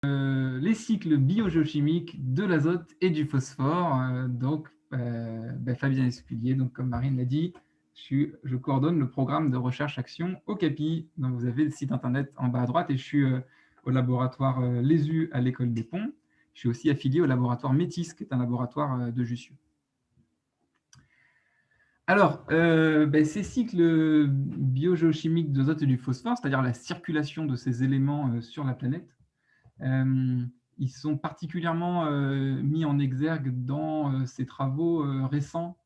Les cycles biogéochimiques de l'azote et du phosphore. Fabien Esculier, donc, comme Marine l'a dit, je coordonne le programme de recherche-action au CAPI. Donc, vous avez le site internet en bas à droite et je suis au laboratoire Lésu à l'École des Ponts. Je suis aussi affilié au laboratoire Métis, qui est un laboratoire de Jussieu. Alors, ces cycles biogéochimiques d'azote et du phosphore, c'est-à-dire la circulation de ces éléments sur la planète, ils sont particulièrement mis en exergue dans ces travaux récents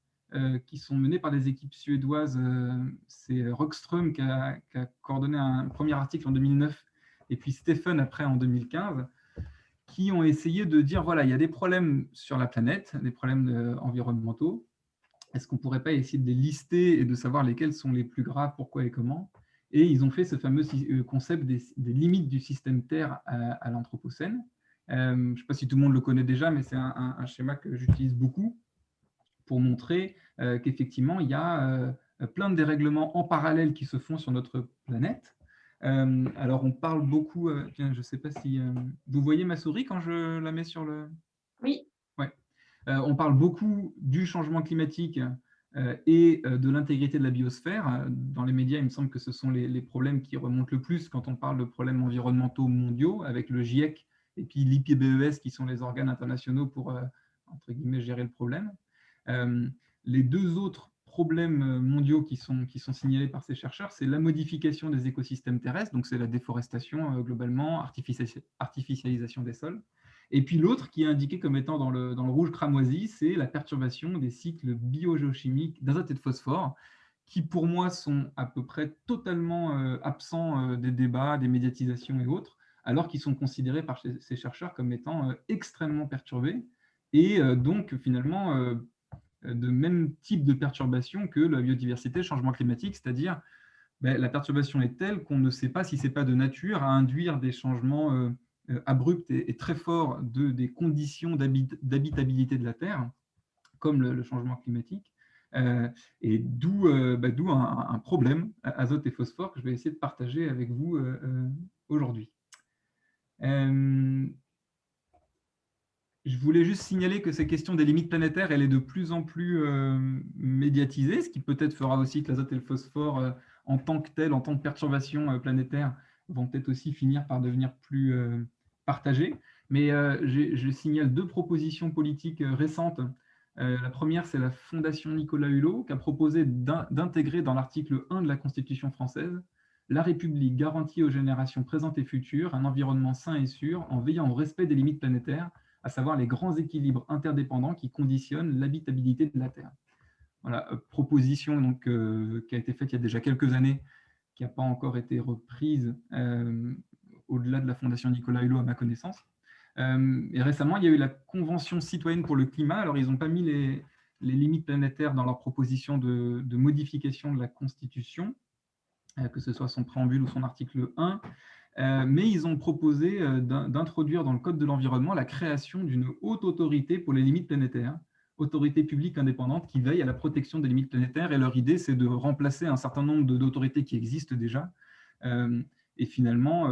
qui sont menés par des équipes suédoises. C'est Rockström qui a coordonné un premier article en 2009 et puis Stephen après en 2015, qui ont essayé de dire, voilà, il y a des problèmes sur la planète, des problèmes environnementaux. Est-ce qu'on ne pourrait pas essayer de les lister et de savoir lesquels sont les plus graves, pourquoi et comment? Et ils ont fait ce fameux concept des limites du système Terre à l'Anthropocène. Je ne sais pas si tout le monde le connaît déjà, mais c'est un schéma que j'utilise beaucoup pour montrer qu'effectivement, il y a plein de dérèglements en parallèle qui se font sur notre planète. Alors, on parle beaucoup, je ne sais pas si vous voyez ma souris quand je la mets sur le… Oui. Ouais. On parle beaucoup du changement climatique et de l'intégrité de la biosphère. Dans les médias, il me semble que ce sont les problèmes qui remontent le plus quand on parle de problèmes environnementaux mondiaux, avec le GIEC et puis l'IPBES, qui sont les organes internationaux pour, entre guillemets, gérer le problème. Les deux autres problèmes mondiaux qui sont signalés par ces chercheurs, c'est la modification des écosystèmes terrestres, donc c'est la déforestation globalement, artificialisation des sols. Et puis l'autre qui est indiqué comme étant dans le rouge cramoisi, c'est la perturbation des cycles biogéochimiques d'azote et de phosphore, qui pour moi sont à peu près totalement absents des débats, des médiatisations et autres, alors qu'ils sont considérés par ces chercheurs comme étant extrêmement perturbés, et donc finalement de même type de perturbation que la biodiversité, le changement climatique, c'est-à-dire la perturbation est telle qu'on ne sait pas si ce n'est pas de nature à induire des changements abrupts et très forts des conditions d'habitabilité de la Terre, comme le changement climatique. Et d'où un problème, azote et phosphore, que je vais essayer de partager avec vous aujourd'hui. Je voulais juste signaler que ces questions des limites planétaires, elle est de plus en plus médiatisée, ce qui peut-être fera aussi que l'azote et le phosphore, en tant que tel, en tant que perturbation planétaire, vont peut-être aussi finir par devenir plus partagés. Mais je signale deux propositions politiques récentes. La première, c'est la Fondation Nicolas Hulot, qui a proposé d'intégrer dans l'article 1 de la Constitution française la République garantit aux générations présentes et futures un environnement sain et sûr en veillant au respect des limites planétaires, à savoir les grands équilibres interdépendants qui conditionnent l'habitabilité de la Terre. Voilà, proposition donc, qui a été faite il y a déjà quelques années, qui n'a pas encore été reprise au-delà de la Fondation Nicolas Hulot à ma connaissance. Et récemment, il y a eu la Convention citoyenne pour le climat. Alors, ils n'ont pas mis les limites planétaires dans leur proposition de modification de la Constitution, que ce soit son préambule ou son article 1, mais ils ont proposé d'introduire dans le Code de l'environnement la création d'une haute autorité pour les limites planétaires, autorité publique indépendante qui veille à la protection des limites planétaires. Et leur idée, c'est de remplacer un certain nombre d'autorités qui existent déjà, et finalement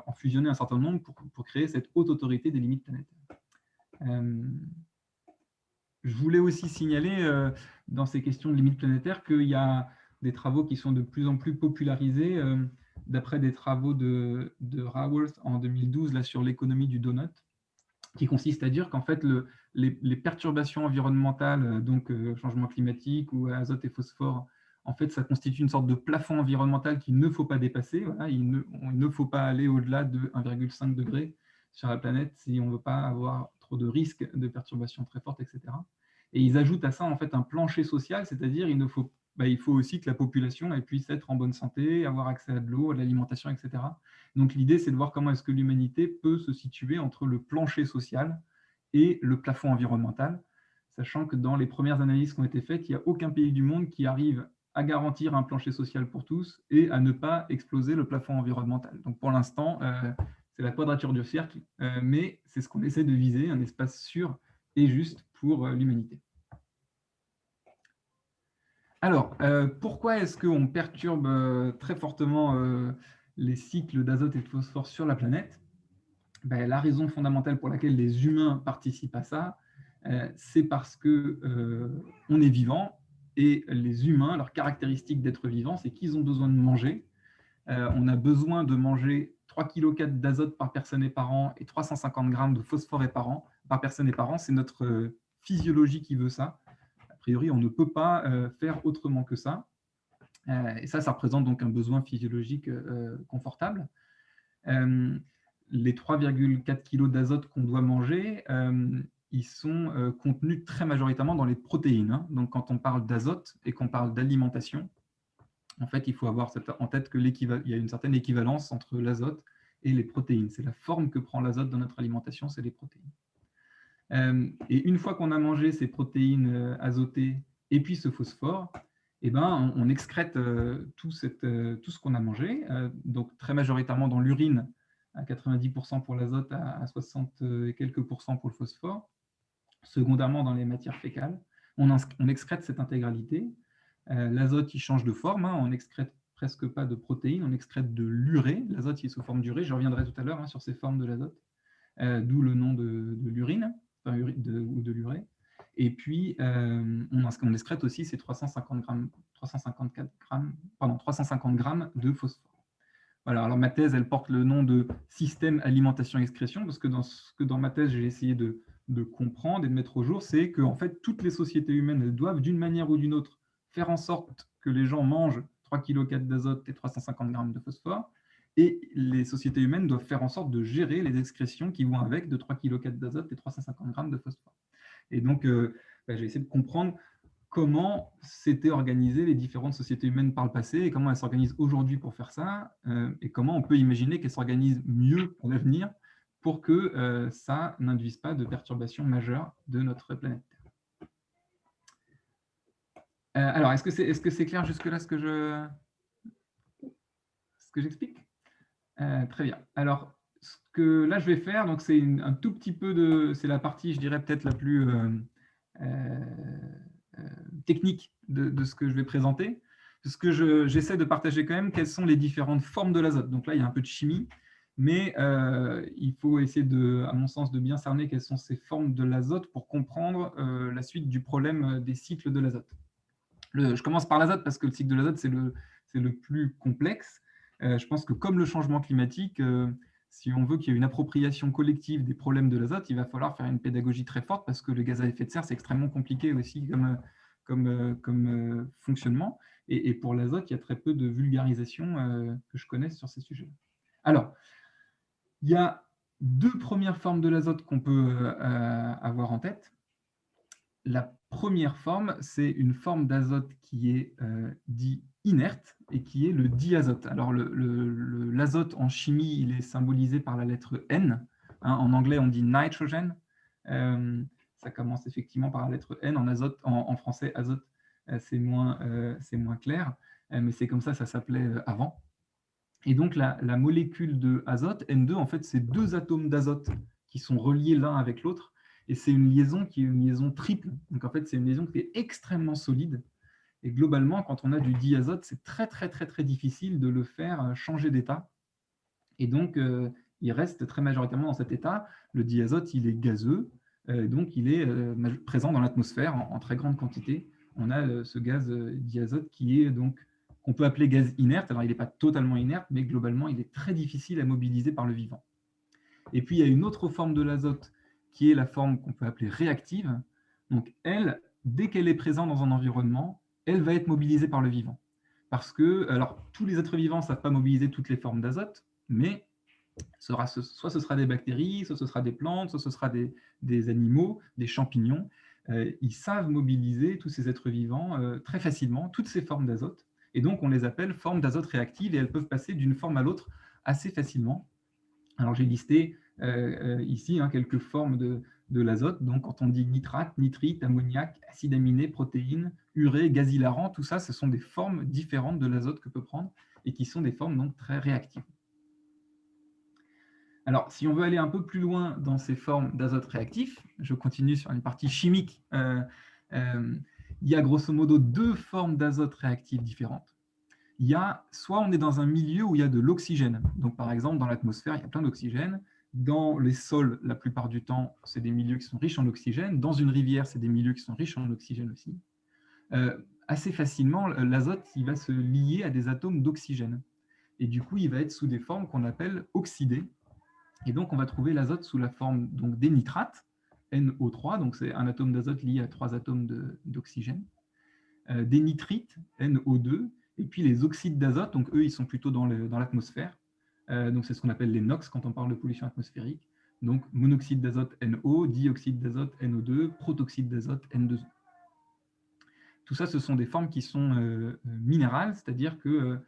en fusionner un certain nombre pour créer cette haute autorité des limites planétaires. Je voulais aussi signaler dans ces questions de limites planétaires qu'il y a des travaux qui sont de plus en plus popularisés, d'après des travaux de Raworth en 2012 là, sur l'économie du donut, qui consiste à dire qu'en fait, les perturbations environnementales, donc changement climatique ou azote et phosphore, en fait, ça constitue une sorte de plafond environnemental qu'il ne faut pas dépasser. Voilà, il ne faut pas aller au-delà de 1,5 degré sur la planète si on ne veut pas avoir trop de risques de perturbations très fortes, etc. Et ils ajoutent à ça en fait un plancher social, c'est-à-dire il faut aussi que la population elle puisse être en bonne santé, avoir accès à de l'eau, à l'alimentation, etc. Donc l'idée, c'est de voir comment est-ce que l'humanité peut se situer entre le plancher social et le plafond environnemental, sachant que dans les premières analyses qui ont été faites, il n'y a aucun pays du monde qui arrive à garantir un plancher social pour tous et à ne pas exploser le plafond environnemental. Donc pour l'instant, c'est la quadrature du cercle, mais c'est ce qu'on essaie de viser, un espace sûr et juste pour l'humanité. Alors, pourquoi est-ce qu'on perturbe très fortement les cycles d'azote et de phosphore sur la planète? Ben, la raison fondamentale pour laquelle les humains participent à ça, c'est parce que on est vivant, et les humains, leur caractéristique d'être vivant, c'est qu'ils ont besoin de manger. On a besoin de manger 3,4 kg d'azote par personne et par an et 350 grammes de phosphore par personne et par an. C'est notre physiologie qui veut ça. A priori, on ne peut pas faire autrement que ça. Et ça représente donc un besoin physiologique confortable. Les 3,4 kg d'azote qu'on doit manger, ils sont contenus très majoritairement dans les protéines, hein. Donc, quand on parle d'azote et qu'on parle d'alimentation, en fait, il faut avoir en tête qu'il y a une certaine équivalence entre l'azote et les protéines. C'est la forme que prend l'azote dans notre alimentation, c'est les protéines. Et une fois qu'on a mangé ces protéines azotées et puis ce phosphore, eh ben, on excrète tout ce qu'on a mangé, donc très majoritairement dans l'urine, à 90% pour l'azote, à 60 et quelques pourcents pour le phosphore, secondairement dans les matières fécales. On excrète cette intégralité. L'azote, il change de forme, hein, on n'excrète presque pas de protéines, on excrète de l'urée. L'azote, il est sous forme d'urée, je reviendrai tout à l'heure hein, sur ces formes de l'azote, d'où le nom de l'urine, ou de l'urée. Et puis, on excrète aussi ces 350 grammes de phosphore. Voilà, alors ma thèse, elle porte le nom de système alimentation-excrétion, parce que dans ma thèse, j'ai essayé de comprendre et de mettre au jour, c'est que en fait, toutes les sociétés humaines, elles doivent d'une manière ou d'une autre faire en sorte que les gens mangent 3,4 kg d'azote et 350 grammes de phosphore, et les sociétés humaines doivent faire en sorte de gérer les excrétions qui vont avec de 3,4 kg d'azote et 350 grammes de phosphore. Et donc, j'ai essayé de comprendre comment s'étaient organisées les différentes sociétés humaines par le passé et comment elles s'organisent aujourd'hui pour faire ça, et comment on peut imaginer qu'elles s'organisent mieux à l'avenir pour que ça n'induise pas de perturbations majeures de notre planète Terre. Alors, est-ce que c'est clair jusque-là ce que j'explique? Très bien. Alors, ce que là je vais faire, donc c'est un tout petit peu c'est la partie, je dirais peut-être la plus technique de ce que je vais présenter. Ce que j'essaie de partager quand même, quelles sont les différentes formes de l'azote. Donc là, il y a un peu de chimie, mais il faut essayer, à mon sens, de bien cerner quelles sont ces formes de l'azote pour comprendre la suite du problème des cycles de l'azote. Je commence par l'azote parce que le cycle de l'azote, c'est le plus complexe. Je pense que comme le changement climatique, si on veut qu'il y ait une appropriation collective des problèmes de l'azote, il va falloir faire une pédagogie très forte parce que le gaz à effet de serre, c'est extrêmement compliqué aussi comme fonctionnement. Et pour l'azote, il y a très peu de vulgarisation que je connaisse sur ces sujets. Alors, il y a deux premières formes de l'azote qu'on peut avoir en tête. La première forme, c'est une forme d'azote qui est dit inerte et qui est le diazote. Alors, l'azote en chimie, il est symbolisé par la lettre N. Hein, en anglais, on dit nitrogen. Ça commence effectivement par la lettre N. En français, azote, c'est moins clair, mais c'est comme ça s'appelait avant. Et donc, la molécule de azote, N2, en fait, c'est deux atomes d'azote qui sont reliés l'un avec l'autre. Et c'est une liaison qui est une liaison triple. Donc, en fait, c'est une liaison qui est extrêmement solide. Et globalement, quand on a du diazote, c'est très, très, très, très difficile de le faire changer d'état. Et donc, il reste très majoritairement dans cet état. Le diazote, il est gazeux. Donc, il est présent dans l'atmosphère en très grande quantité. On a ce gaz diazote qui est donc qu'on peut appeler gaz inerte. Alors, il n'est pas totalement inerte, mais globalement, il est très difficile à mobiliser par le vivant. Et puis, il y a une autre forme de l'azote qui est la forme qu'on peut appeler réactive. Donc, elle, dès qu'elle est présente dans un environnement, elle va être mobilisée par le vivant. Parce que, alors, tous les êtres vivants ne savent pas mobiliser toutes les formes d'azote, mais soit ce sera des bactéries, soit ce sera des plantes, soit ce sera des animaux, des champignons. Ils savent mobiliser, tous ces êtres vivants, très facilement, toutes ces formes d'azote. Et donc, on les appelle formes d'azote réactives et elles peuvent passer d'une forme à l'autre assez facilement. Alors, j'ai listé ici quelques formes de l'azote. Donc, quand on dit nitrate, nitrite, ammoniac, acide aminé, protéines, urée, gaz hilarant, tout ça, ce sont des formes différentes de l'azote que peut prendre et qui sont des formes donc très réactives. Alors, si on veut aller un peu plus loin dans ces formes d'azote réactif, je continue sur une partie chimique. Il y a grosso modo deux formes d'azote réactif différentes. Il y a soit on est dans un milieu où il y a de l'oxygène. Donc, par exemple, dans l'atmosphère, il y a plein d'oxygène. Dans les sols, la plupart du temps, c'est des milieux qui sont riches en oxygène. Dans une rivière, c'est des milieux qui sont riches en oxygène aussi. Assez facilement, l'azote il va se lier à des atomes d'oxygène. Et du coup, il va être sous des formes qu'on appelle oxydées. Et donc, on va trouver l'azote sous la forme donc, des nitrates, NO3, donc c'est un atome d'azote lié à 3 atomes d'oxygène, des nitrites, NO2, et puis les oxydes d'azote, donc eux, ils sont plutôt dans l'atmosphère. Donc, c'est ce qu'on appelle les NOx quand on parle de pollution atmosphérique. Donc, monoxyde d'azote, NO, dioxyde d'azote, NO2, protoxyde d'azote, N2O. Tout ça, ce sont des formes qui sont minérales, c'est-à-dire que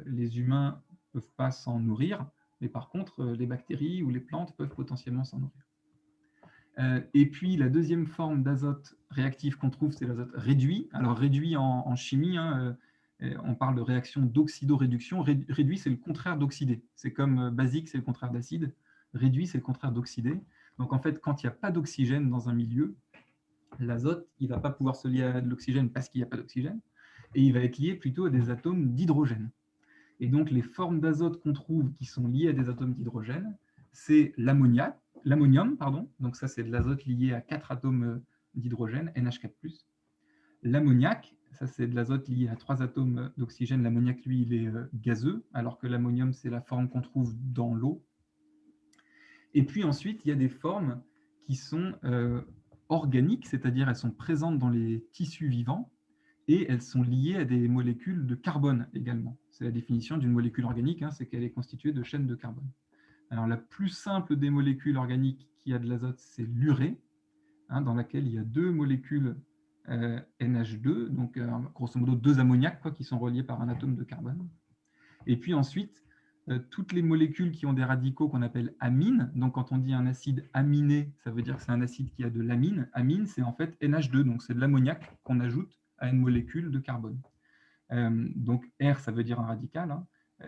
les humains ne peuvent pas s'en nourrir, mais par contre, les bactéries ou les plantes peuvent potentiellement s'en nourrir. Et puis, la deuxième forme d'azote réactif qu'on trouve, c'est l'azote réduit. Alors, réduit en chimie, hein, on parle de réaction d'oxydoréduction. Réduit, c'est le contraire d'oxydé. C'est comme basique, c'est le contraire d'acide. Réduit, c'est le contraire d'oxydé. Donc, en fait, quand il n'y a pas d'oxygène dans un milieu, l'azote, il ne va pas pouvoir se lier à de l'oxygène parce qu'il n'y a pas d'oxygène, et il va être lié plutôt à des atomes d'hydrogène. Et donc, les formes d'azote qu'on trouve qui sont liées à des atomes d'hydrogène, c'est l'ammonium, donc ça c'est de l'azote lié à 4 atomes d'hydrogène, NH4+. L'ammoniac, ça c'est de l'azote lié à 3 atomes d'oxygène. L'ammoniac, lui, il est gazeux, alors que l'ammonium, c'est la forme qu'on trouve dans l'eau. Et puis ensuite, il y a des formes qui sont organiques, c'est-à-dire elles sont présentes dans les tissus vivants et elles sont liées à des molécules de carbone également. C'est la définition d'une molécule organique, hein, c'est qu'elle est constituée de chaînes de carbone. Alors la plus simple des molécules organiques qui a de l'azote, c'est l'urée, hein, dans laquelle il y a 2 molécules NH2, donc grosso modo 2 ammoniacs qui sont reliés par un atome de carbone. Et puis ensuite, toutes les molécules qui ont des radicaux qu'on appelle amines. Donc, quand on dit un acide aminé, ça veut dire que c'est un acide qui a de l'amine. Amine, c'est en fait NH2, donc c'est de l'ammoniac qu'on ajoute à une molécule de carbone. Donc, R, ça veut dire un radical. Hein.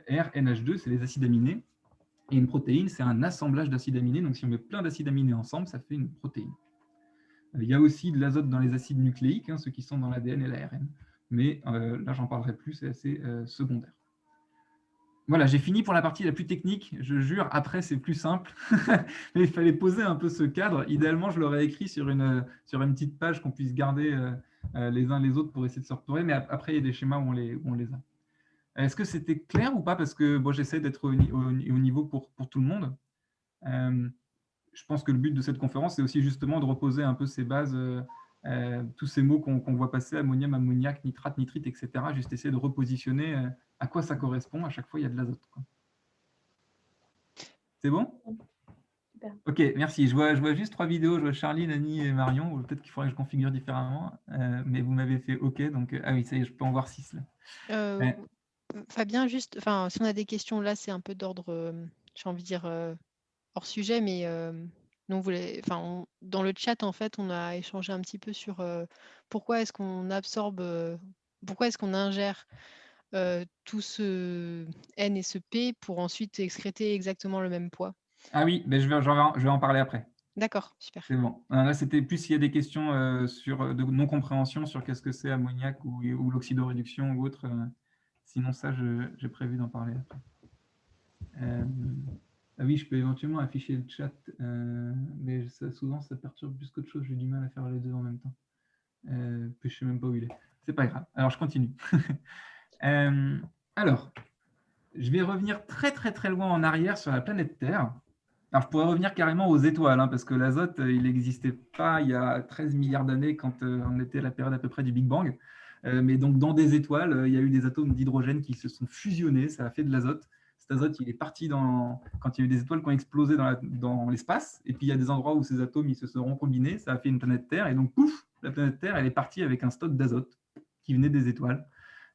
R, NH2, c'est les acides aminés. Et une protéine, c'est un assemblage d'acides aminés. Donc, si on met plein d'acides aminés ensemble, ça fait une protéine. Il y a aussi de l'azote dans les acides nucléiques, hein, ceux qui sont dans l'ADN et l'ARN. Mais là, j'en parlerai plus, c'est assez secondaire. Voilà, j'ai fini pour la partie la plus technique, je jure, après c'est plus simple, mais il fallait poser un peu ce cadre. Idéalement, je l'aurais écrit sur une petite page qu'on puisse garder les uns les autres pour essayer de se repérer, mais après il y a des schémas où on les a. Est-ce que c'était clair ou pas? Parce que bon, j'essaie d'être au niveau pour tout le monde. Je pense que le but de cette conférence, c'est aussi justement de reposer un peu ces bases, tous ces mots qu'on voit passer, ammonium, ammoniac, nitrate, nitrite, etc. Juste essayer de repositionner à quoi ça correspond. À chaque fois, il y a de l'azote. C'est bon? Super. Ok, merci. Je vois juste 3 vidéos. Je vois Charlie, Nani et Marion. Peut-être qu'il faudrait que je configure différemment. Mais vous m'avez fait OK. Donc, ah oui, ça y est, je peux en voir 6 là. Fabien, juste, si on a des questions là, c'est un peu d'ordre, j'ai envie de dire, hors sujet, mais donc dans le chat, en fait, on a échangé un petit peu sur pourquoi est-ce qu'on absorbe, pourquoi est-ce qu'on ingère tout ce N et ce P pour ensuite excréter exactement le même poids. Ah oui, je vais en parler après. D'accord, super. C'est bon. Là, c'était plus s'il y a des questions de non-compréhension sur qu'est-ce que c'est ammoniac ou l'oxydoréduction ou autre. Sinon, ça, j'ai prévu d'en parler après. Ah oui, je peux éventuellement afficher le chat, mais souvent, ça perturbe plus qu'autre chose. J'ai du mal à faire les deux en même temps. Je ne sais même pas où il est. C'est pas grave. Alors, je continue. Alors, je vais revenir très, très, très loin en arrière sur la planète Terre. Alors, je pourrais revenir carrément aux étoiles, hein, parce que l'azote, il n'existait pas il y a 13 milliards d'années quand on était à la période à peu près du Big Bang. Mais donc, dans des étoiles, il y a eu des atomes d'hydrogène qui se sont fusionnés, ça a fait de l'azote. Cet azote, il est parti quand il y a eu des étoiles qui ont explosé dans l'espace. Et puis, il y a des endroits où ces atomes ils se sont recombinés, ça a fait une planète Terre. Et donc, pouf, la planète Terre, elle est partie avec un stock d'azote qui venait des étoiles.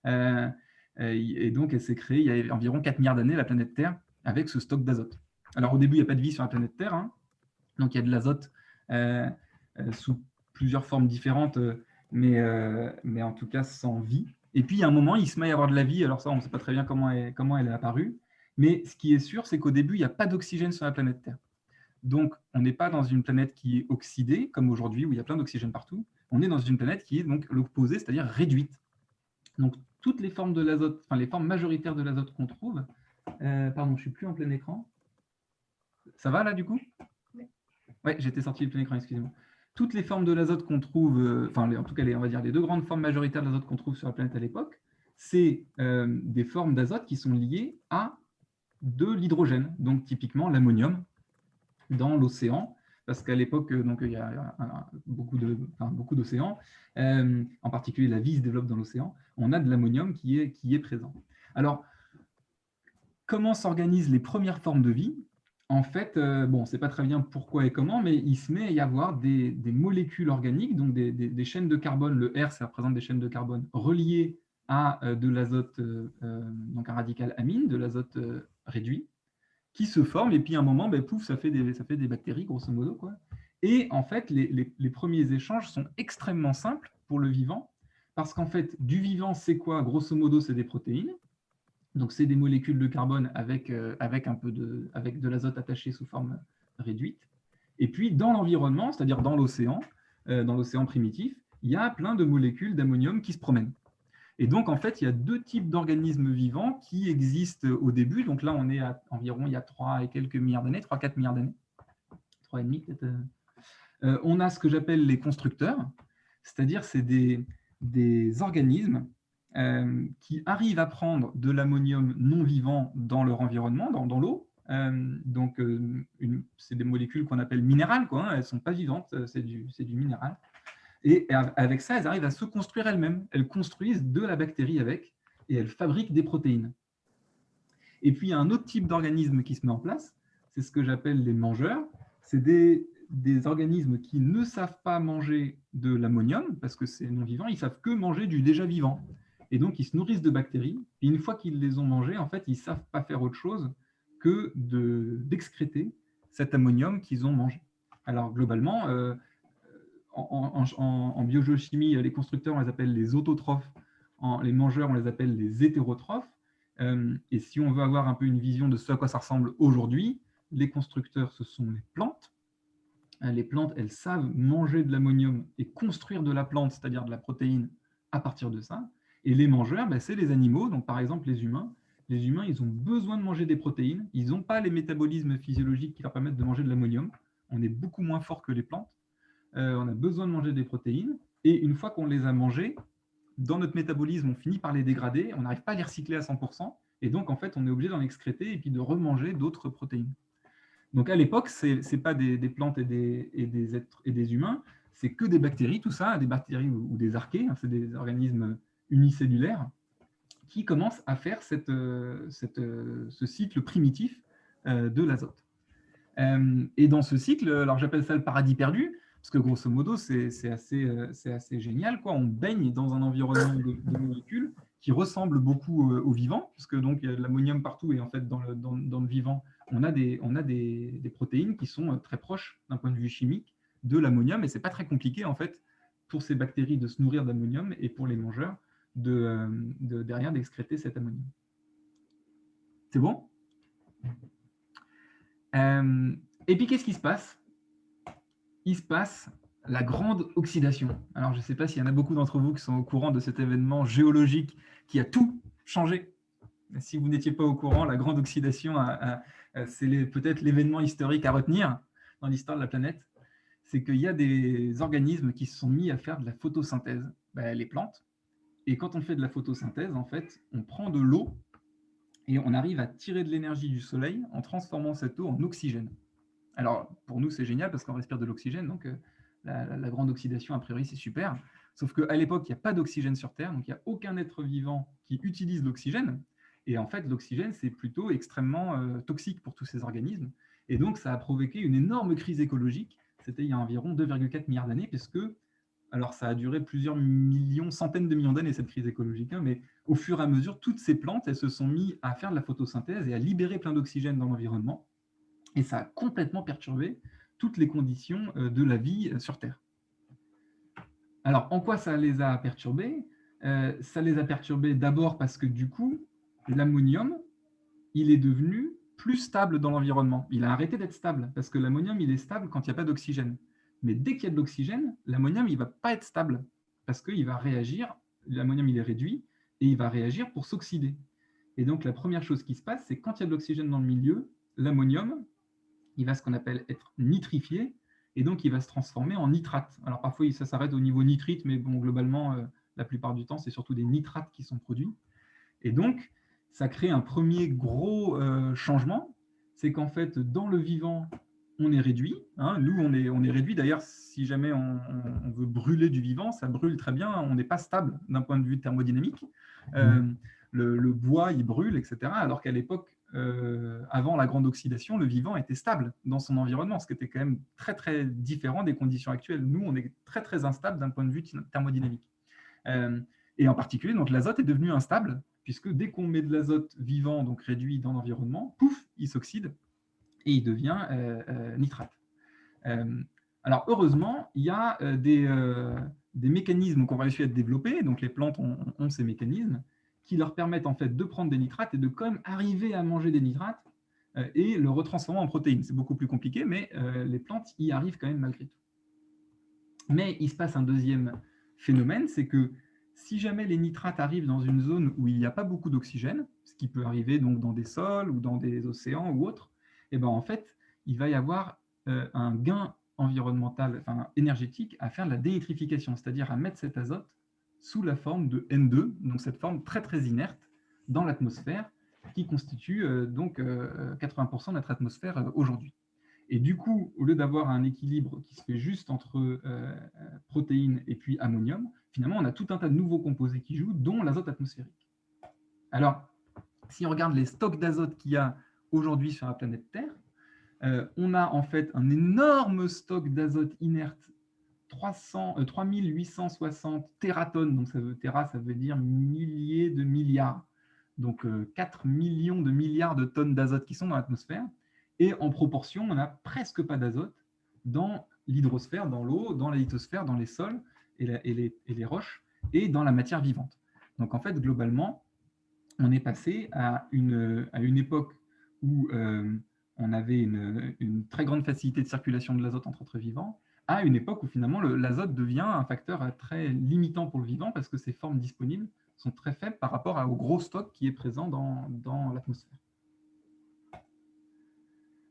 Et donc, elle s'est créée il y a environ 4 milliards d'années, la planète Terre, avec ce stock d'azote. Alors, au début, il n'y a pas de vie sur la planète Terre. Hein. Donc, il y a de l'azote sous plusieurs formes différentes, mais en tout cas sans vie. Et puis, il y a un moment, il se met à y avoir de la vie. Alors ça, on ne sait pas très bien comment elle est apparue. Mais ce qui est sûr, c'est qu'au début, il n'y a pas d'oxygène sur la planète Terre. Donc, on n'est pas dans une planète qui est oxydée, comme aujourd'hui, où il y a plein d'oxygène partout. On est dans une planète qui est donc l'opposé, c'est-à-dire réduite. Donc, toutes les formes de l'azote, enfin les formes majoritaires de l'azote qu'on trouve, pardon, je ne suis plus en plein écran. Ça va là du coup? Oui, j'étais sorti du plein écran, excusez-moi. Toutes les formes de l'azote qu'on trouve, en tout cas, on va dire les deux grandes formes majoritaires de l'azote qu'on trouve sur la planète à l'époque, c'est des formes d'azote qui sont liées à de l'hydrogène, donc typiquement l'ammonium dans l'océan, parce qu'à l'époque, donc il y a beaucoup d'océans, en particulier la vie se développe dans l'océan, on a de l'ammonium qui est présent. Alors, comment s'organisent les premières formes de vie? En fait, bon, on ne sait pas très bien pourquoi et comment, mais il se met à y avoir des molécules organiques, donc des chaînes de carbone. Le R, ça représente des chaînes de carbone reliées à de l'azote, donc un radical amine, de l'azote réduit, qui se forment, et puis à un moment, ben, pouf, ça fait des bactéries, grosso modo, quoi. Et en fait, les premiers échanges sont extrêmement simples pour le vivant, parce qu'en fait, du vivant, c'est quoi? Grosso modo, c'est des protéines. Donc, c'est des molécules de carbone avec de l'azote attaché sous forme réduite. Et puis, dans l'environnement, c'est-à-dire dans l'océan primitif, il y a plein de molécules d'ammonium qui se promènent. Et donc, en fait, il y a deux types d'organismes vivants qui existent au début. Donc là, on est à environ il y a 3 et quelques milliards d'années, 3-4 milliards d'années, 3,5 peut-être. On a ce que j'appelle les constructeurs, c'est-à-dire c'est des organismes qui arrivent à prendre de l'ammonium non vivant dans leur environnement, dans l'eau. C'est des molécules qu'on appelle minérales, quoi, hein, elles ne sont pas vivantes, c'est du minéral. Et avec ça, elles arrivent à se construire elles-mêmes. Elles construisent de la bactérie avec, et elles fabriquent des protéines. Et puis, il y a un autre type d'organisme qui se met en place, c'est ce que j'appelle les mangeurs. C'est des organismes qui ne savent pas manger de l'ammonium, parce que c'est non vivant, ils savent que manger du déjà vivant. Et donc, ils se nourrissent de bactéries. Et une fois qu'ils les ont mangées, en fait, ils ne savent pas faire autre chose que d'excréter cet ammonium qu'ils ont mangé. Alors, globalement, en biogéochimie, les constructeurs, on les appelle les autotrophes. Les mangeurs, on les appelle les hétérotrophes. Et si on veut avoir un peu une vision de ce à quoi ça ressemble aujourd'hui, les constructeurs, ce sont les plantes. Les plantes, elles savent manger de l'ammonium et construire de la plante, c'est-à-dire de la protéine, à partir de ça. Et les mangeurs, c'est les animaux, donc par exemple les humains. Les humains, ils ont besoin de manger des protéines. Ils n'ont pas les métabolismes physiologiques qui leur permettent de manger de l'ammonium. On est beaucoup moins fort que les plantes. On a besoin de manger des protéines. Et une fois qu'on les a mangées, dans notre métabolisme, on finit par les dégrader. On n'arrive pas à les recycler à 100%. Et donc, en fait, on est obligé d'en excréter et puis de remanger d'autres protéines. Donc, à l'époque, ce n'est pas des plantes et des humains, c'est que des bactéries, tout ça, des bactéries ou des archées, c'est des organismes unicellulaires qui commencent à faire ce cycle primitif de l'azote. Et dans ce cycle, alors j'appelle ça le paradis perdu, parce que grosso modo, c'est assez génial, quoi. On baigne dans un environnement de molécules qui ressemble beaucoup au vivant, puisque donc il y a de l'ammonium partout, et en fait, dans le vivant, on a des protéines qui sont très proches d'un point de vue chimique de l'ammonium, et c'est pas très compliqué, en fait, pour ces bactéries de se nourrir d'ammonium, et pour les mangeurs, derrière d'excréter cet ammonium. C'est bon? Et puis, qu'est-ce qui se passe? Il se passe la grande oxydation. Alors, je ne sais pas s'il y en a beaucoup d'entre vous qui sont au courant de cet événement géologique qui a tout changé. Si vous n'étiez pas au courant, la grande oxydation, c'est peut-être l'événement historique à retenir dans l'histoire de la planète. C'est qu'il y a des organismes qui se sont mis à faire de la photosynthèse, les plantes. Et quand on fait de la photosynthèse, en fait, on prend de l'eau et on arrive à tirer de l'énergie du soleil en transformant cette eau en oxygène. Alors, pour nous, c'est génial parce qu'on respire de l'oxygène, donc la grande oxydation, a priori, c'est super. Sauf qu'à l'époque, il n'y a pas d'oxygène sur Terre, donc il n'y a aucun être vivant qui utilise l'oxygène. Et en fait, l'oxygène, c'est plutôt extrêmement toxique pour tous ces organismes. Et donc, ça a provoqué une énorme crise écologique. C'était il y a environ 2,4 milliards d'années, puisque, alors ça a duré plusieurs millions, centaines de millions d'années, cette crise écologique, hein, mais au fur et à mesure, toutes ces plantes, elles se sont mises à faire de la photosynthèse et à libérer plein d'oxygène dans l'environnement. Et ça a complètement perturbé toutes les conditions de la vie sur Terre. Alors, en quoi ça les a perturbés? Ça les a perturbés d'abord parce que du coup, l'ammonium, il est devenu plus stable dans l'environnement. Il a arrêté d'être stable parce que l'ammonium, il est stable quand il n'y a pas d'oxygène. Mais dès qu'il y a de l'oxygène, l'ammonium, il ne va pas être stable parce qu'il va réagir, l'ammonium, il est réduit, et il va réagir pour s'oxyder. Et donc, la première chose qui se passe, c'est quand il y a de l'oxygène dans le milieu, l'ammonium, il va ce qu'on appelle être nitrifié, et donc il va se transformer en nitrate. Alors parfois, ça s'arrête au niveau nitrite, mais bon, globalement, la plupart du temps, c'est surtout des nitrates qui sont produits. Et donc, ça crée un premier gros changement, c'est qu'en fait, dans le vivant, on est réduit. Hein. Nous, on est réduit. D'ailleurs, si jamais on veut brûler du vivant, ça brûle très bien. On n'est pas stable d'un point de vue thermodynamique. Le bois, il brûle, etc. Alors qu'à l'époque, avant la grande oxydation, le vivant était stable dans son environnement, ce qui était quand même très, très différent des conditions actuelles. Nous, on est très, très instable d'un point de vue thermodynamique. Et en particulier, donc l'azote est devenu instable, puisque dès qu'on met de l'azote vivant, donc réduit dans l'environnement, pouf, il s'oxyde et il devient nitrate. Alors heureusement, il y a des mécanismes qui ont réussi à être développés, donc les plantes ont ces mécanismes, qui leur permettent en fait de prendre des nitrates et de quand même arriver à manger des nitrates et le retransformer en protéines. C'est beaucoup plus compliqué, mais les plantes y arrivent quand même malgré tout. Mais il se passe un deuxième phénomène, c'est que si jamais les nitrates arrivent dans une zone où il n'y a pas beaucoup d'oxygène, ce qui peut arriver donc dans des sols ou dans des océans ou autres, et ben en fait, il va y avoir un gain environnemental, enfin énergétique, à faire de la dénitrification, c'est-à-dire à mettre cet azote sous la forme de N2, donc cette forme très très inerte dans l'atmosphère, qui constitue donc 80% de notre atmosphère aujourd'hui. Et du coup, au lieu d'avoir un équilibre qui se fait juste entre protéines et puis ammonium, finalement, on a tout un tas de nouveaux composés qui jouent, dont l'azote atmosphérique. Alors, si on regarde les stocks d'azote qu'il y a aujourd'hui sur la planète Terre, on a en fait un énorme stock d'azote inerte, 3860 tératonnes, donc ça veut dire milliers de milliards, donc 4 millions de milliards de tonnes d'azote qui sont dans l'atmosphère, et en proportion, on n'a presque pas d'azote dans l'hydrosphère, dans l'eau, dans la lithosphère, dans les sols et les roches, et dans la matière vivante. Donc en fait, globalement, on est passé à une époque où on avait une très grande facilité de circulation de l'azote entre êtres vivants, à une époque où finalement l'azote devient un facteur très limitant pour le vivant parce que ses formes disponibles sont très faibles par rapport au gros stock qui est présent dans l'atmosphère.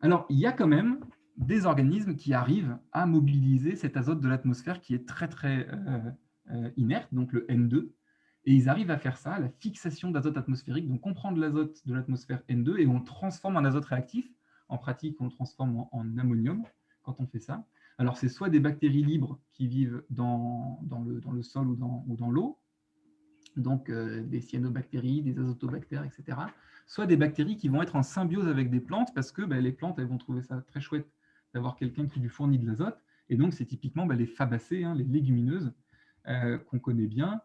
Alors, il y a quand même des organismes qui arrivent à mobiliser cet azote de l'atmosphère qui est très, très inerte, donc le N2, et ils arrivent à faire ça, la fixation d'azote atmosphérique. Donc, on prend de l'azote de l'atmosphère N2 et on le transforme en azote réactif. En pratique, on le transforme en ammonium quand on fait ça. Alors, c'est soit des bactéries libres qui vivent dans le sol ou dans l'eau, donc des cyanobactéries, des azotobactères, etc. Soit des bactéries qui vont être en symbiose avec des plantes parce que les plantes, elles vont trouver ça très chouette d'avoir quelqu'un qui lui fournit de l'azote. Et donc, c'est typiquement les fabacées, hein, les légumineuses qu'on connaît bien.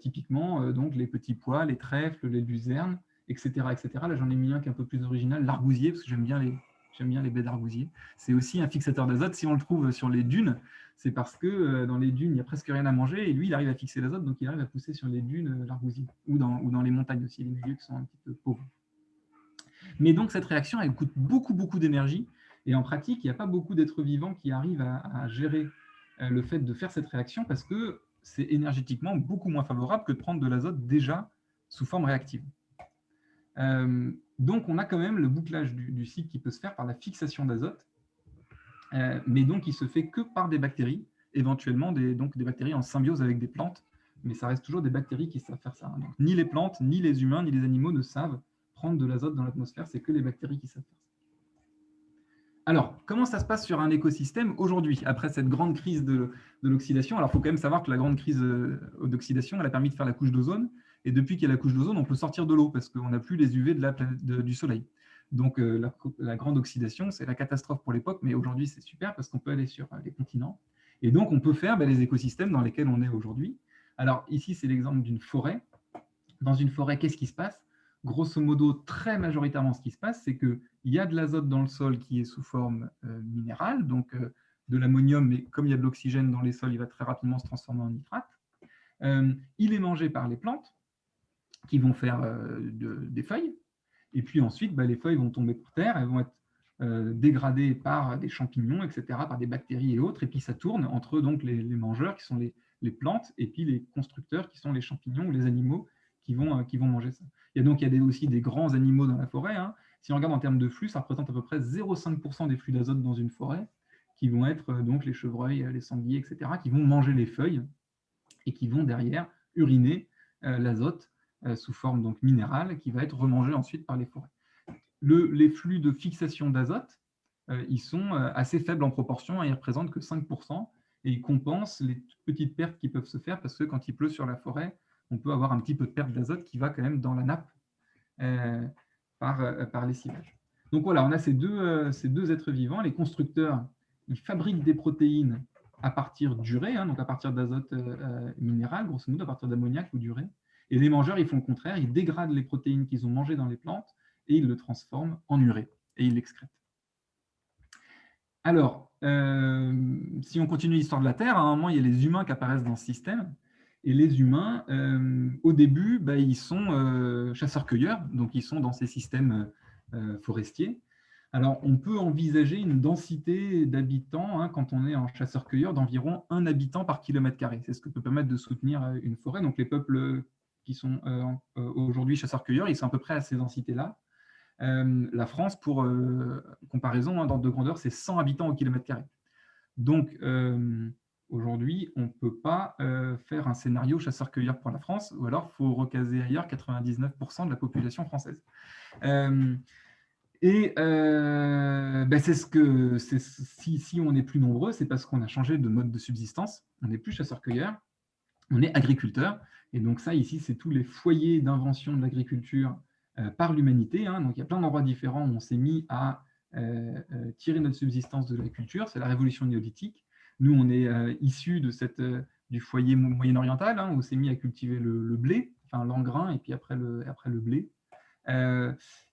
Typiquement, donc les petits pois, les trèfles, les luzernes, etc. etc. Là, j'en ai mis un qui est un peu plus original, l'argousier, parce que j'aime bien les baies d'argousier. C'est aussi un fixateur d'azote. Si on le trouve sur les dunes, c'est parce que dans les dunes, il n'y a presque rien à manger, et lui, il arrive à fixer l'azote, donc il arrive à pousser sur les dunes l'argousier, ou dans les montagnes aussi, les milieux qui sont un petit peu pauvres. Mais donc, cette réaction, elle coûte beaucoup, beaucoup d'énergie, et en pratique, il n'y a pas beaucoup d'êtres vivants qui arrivent à gérer le fait de faire cette réaction, parce que c'est énergétiquement beaucoup moins favorable que de prendre de l'azote déjà sous forme réactive. Donc, on a quand même le bouclage du cycle qui peut se faire par la fixation d'azote, mais donc il se fait que par des bactéries, éventuellement des bactéries en symbiose avec des plantes, mais ça reste toujours des bactéries qui savent faire ça. Donc, ni les plantes, ni les humains, ni les animaux ne savent prendre de l'azote dans l'atmosphère, c'est que les bactéries qui savent faire ça. Alors, comment ça se passe sur un écosystème aujourd'hui, après cette grande crise de l'oxydation? Alors, il faut quand même savoir que la grande crise d'oxydation, elle a permis de faire la couche d'ozone, et depuis qu'il y a la couche d'ozone, on peut sortir de l'eau, parce qu'on n'a plus les UV du soleil. Donc, la grande oxydation, c'est la catastrophe pour l'époque, mais aujourd'hui, c'est super, parce qu'on peut aller sur les continents, et donc on peut faire les écosystèmes dans lesquels on est aujourd'hui. Alors, ici, c'est l'exemple d'une forêt. Dans une forêt, qu'est-ce qui se passe? Grosso modo, très majoritairement, ce qui se passe, c'est qu'il y a de l'azote dans le sol qui est sous forme minérale, donc de l'ammonium, mais comme il y a de l'oxygène dans les sols, il va très rapidement se transformer en nitrate. Il est mangé par les plantes, qui vont faire des feuilles, et puis ensuite, les feuilles vont tomber par terre, elles vont être dégradées par des champignons, etc., par des bactéries et autres, et puis ça tourne entre donc, les mangeurs, qui sont les plantes, et puis les constructeurs, qui sont les champignons ou les animaux, qui vont manger ça. Il y a aussi des grands animaux dans la forêt, hein. Si on regarde en termes de flux, ça représente à peu près 0,5% des flux d'azote dans une forêt, qui vont être donc les chevreuils, les sangliers, etc., qui vont manger les feuilles et qui vont derrière uriner l'azote sous forme donc minérale, qui va être remangé ensuite par les forêts. Les flux de fixation d'azote, ils sont assez faibles en proportion, ils ne représentent que 5%, et ils compensent les petites pertes qui peuvent se faire, parce que quand il pleut sur la forêt, on peut avoir un petit peu de perte d'azote qui va quand même dans la nappe par lessivage. Donc voilà, on a ces deux êtres vivants. Les constructeurs, ils fabriquent des protéines à partir d'urée, donc à partir d'azote minéral, grosso modo, à partir d'ammoniac ou d'urée. Et les mangeurs, ils font le contraire, ils dégradent les protéines qu'ils ont mangées dans les plantes et ils le transforment en urée et ils l'excrètent. Alors, si on continue l'histoire de la Terre, à un moment, il y a les humains qui apparaissent dans ce système. Et les humains, au début, ils sont chasseurs-cueilleurs, donc ils sont dans ces systèmes forestiers. Alors, on peut envisager une densité d'habitants, quand on est en chasseur-cueilleur, d'environ 1 habitant par kilomètre carré. C'est ce que peut permettre de soutenir une forêt. Donc, les peuples qui sont aujourd'hui chasseurs-cueilleurs, ils sont à peu près à ces densités-là. La France, pour comparaison, d'ordre de grandeur, c'est 100 habitants au kilomètre carré. Donc, aujourd'hui, on ne peut pas faire un scénario chasseur-cueilleur pour la France, ou alors il faut recaser ailleurs 99% de la population française. C'est ce que si on est plus nombreux, c'est parce qu'on a changé de mode de subsistance. On n'est plus chasseur-cueilleur, on est agriculteur. Et donc ça, ici, c'est tous les foyers d'invention de l'agriculture par l'humanité. Donc il y a plein d'endroits différents où on s'est mis à tirer notre subsistance de l'agriculture. C'est la révolution néolithique. Nous, on est issus du foyer moyen-oriental, où on s'est mis à cultiver le blé, enfin l'engrain, et puis après le blé.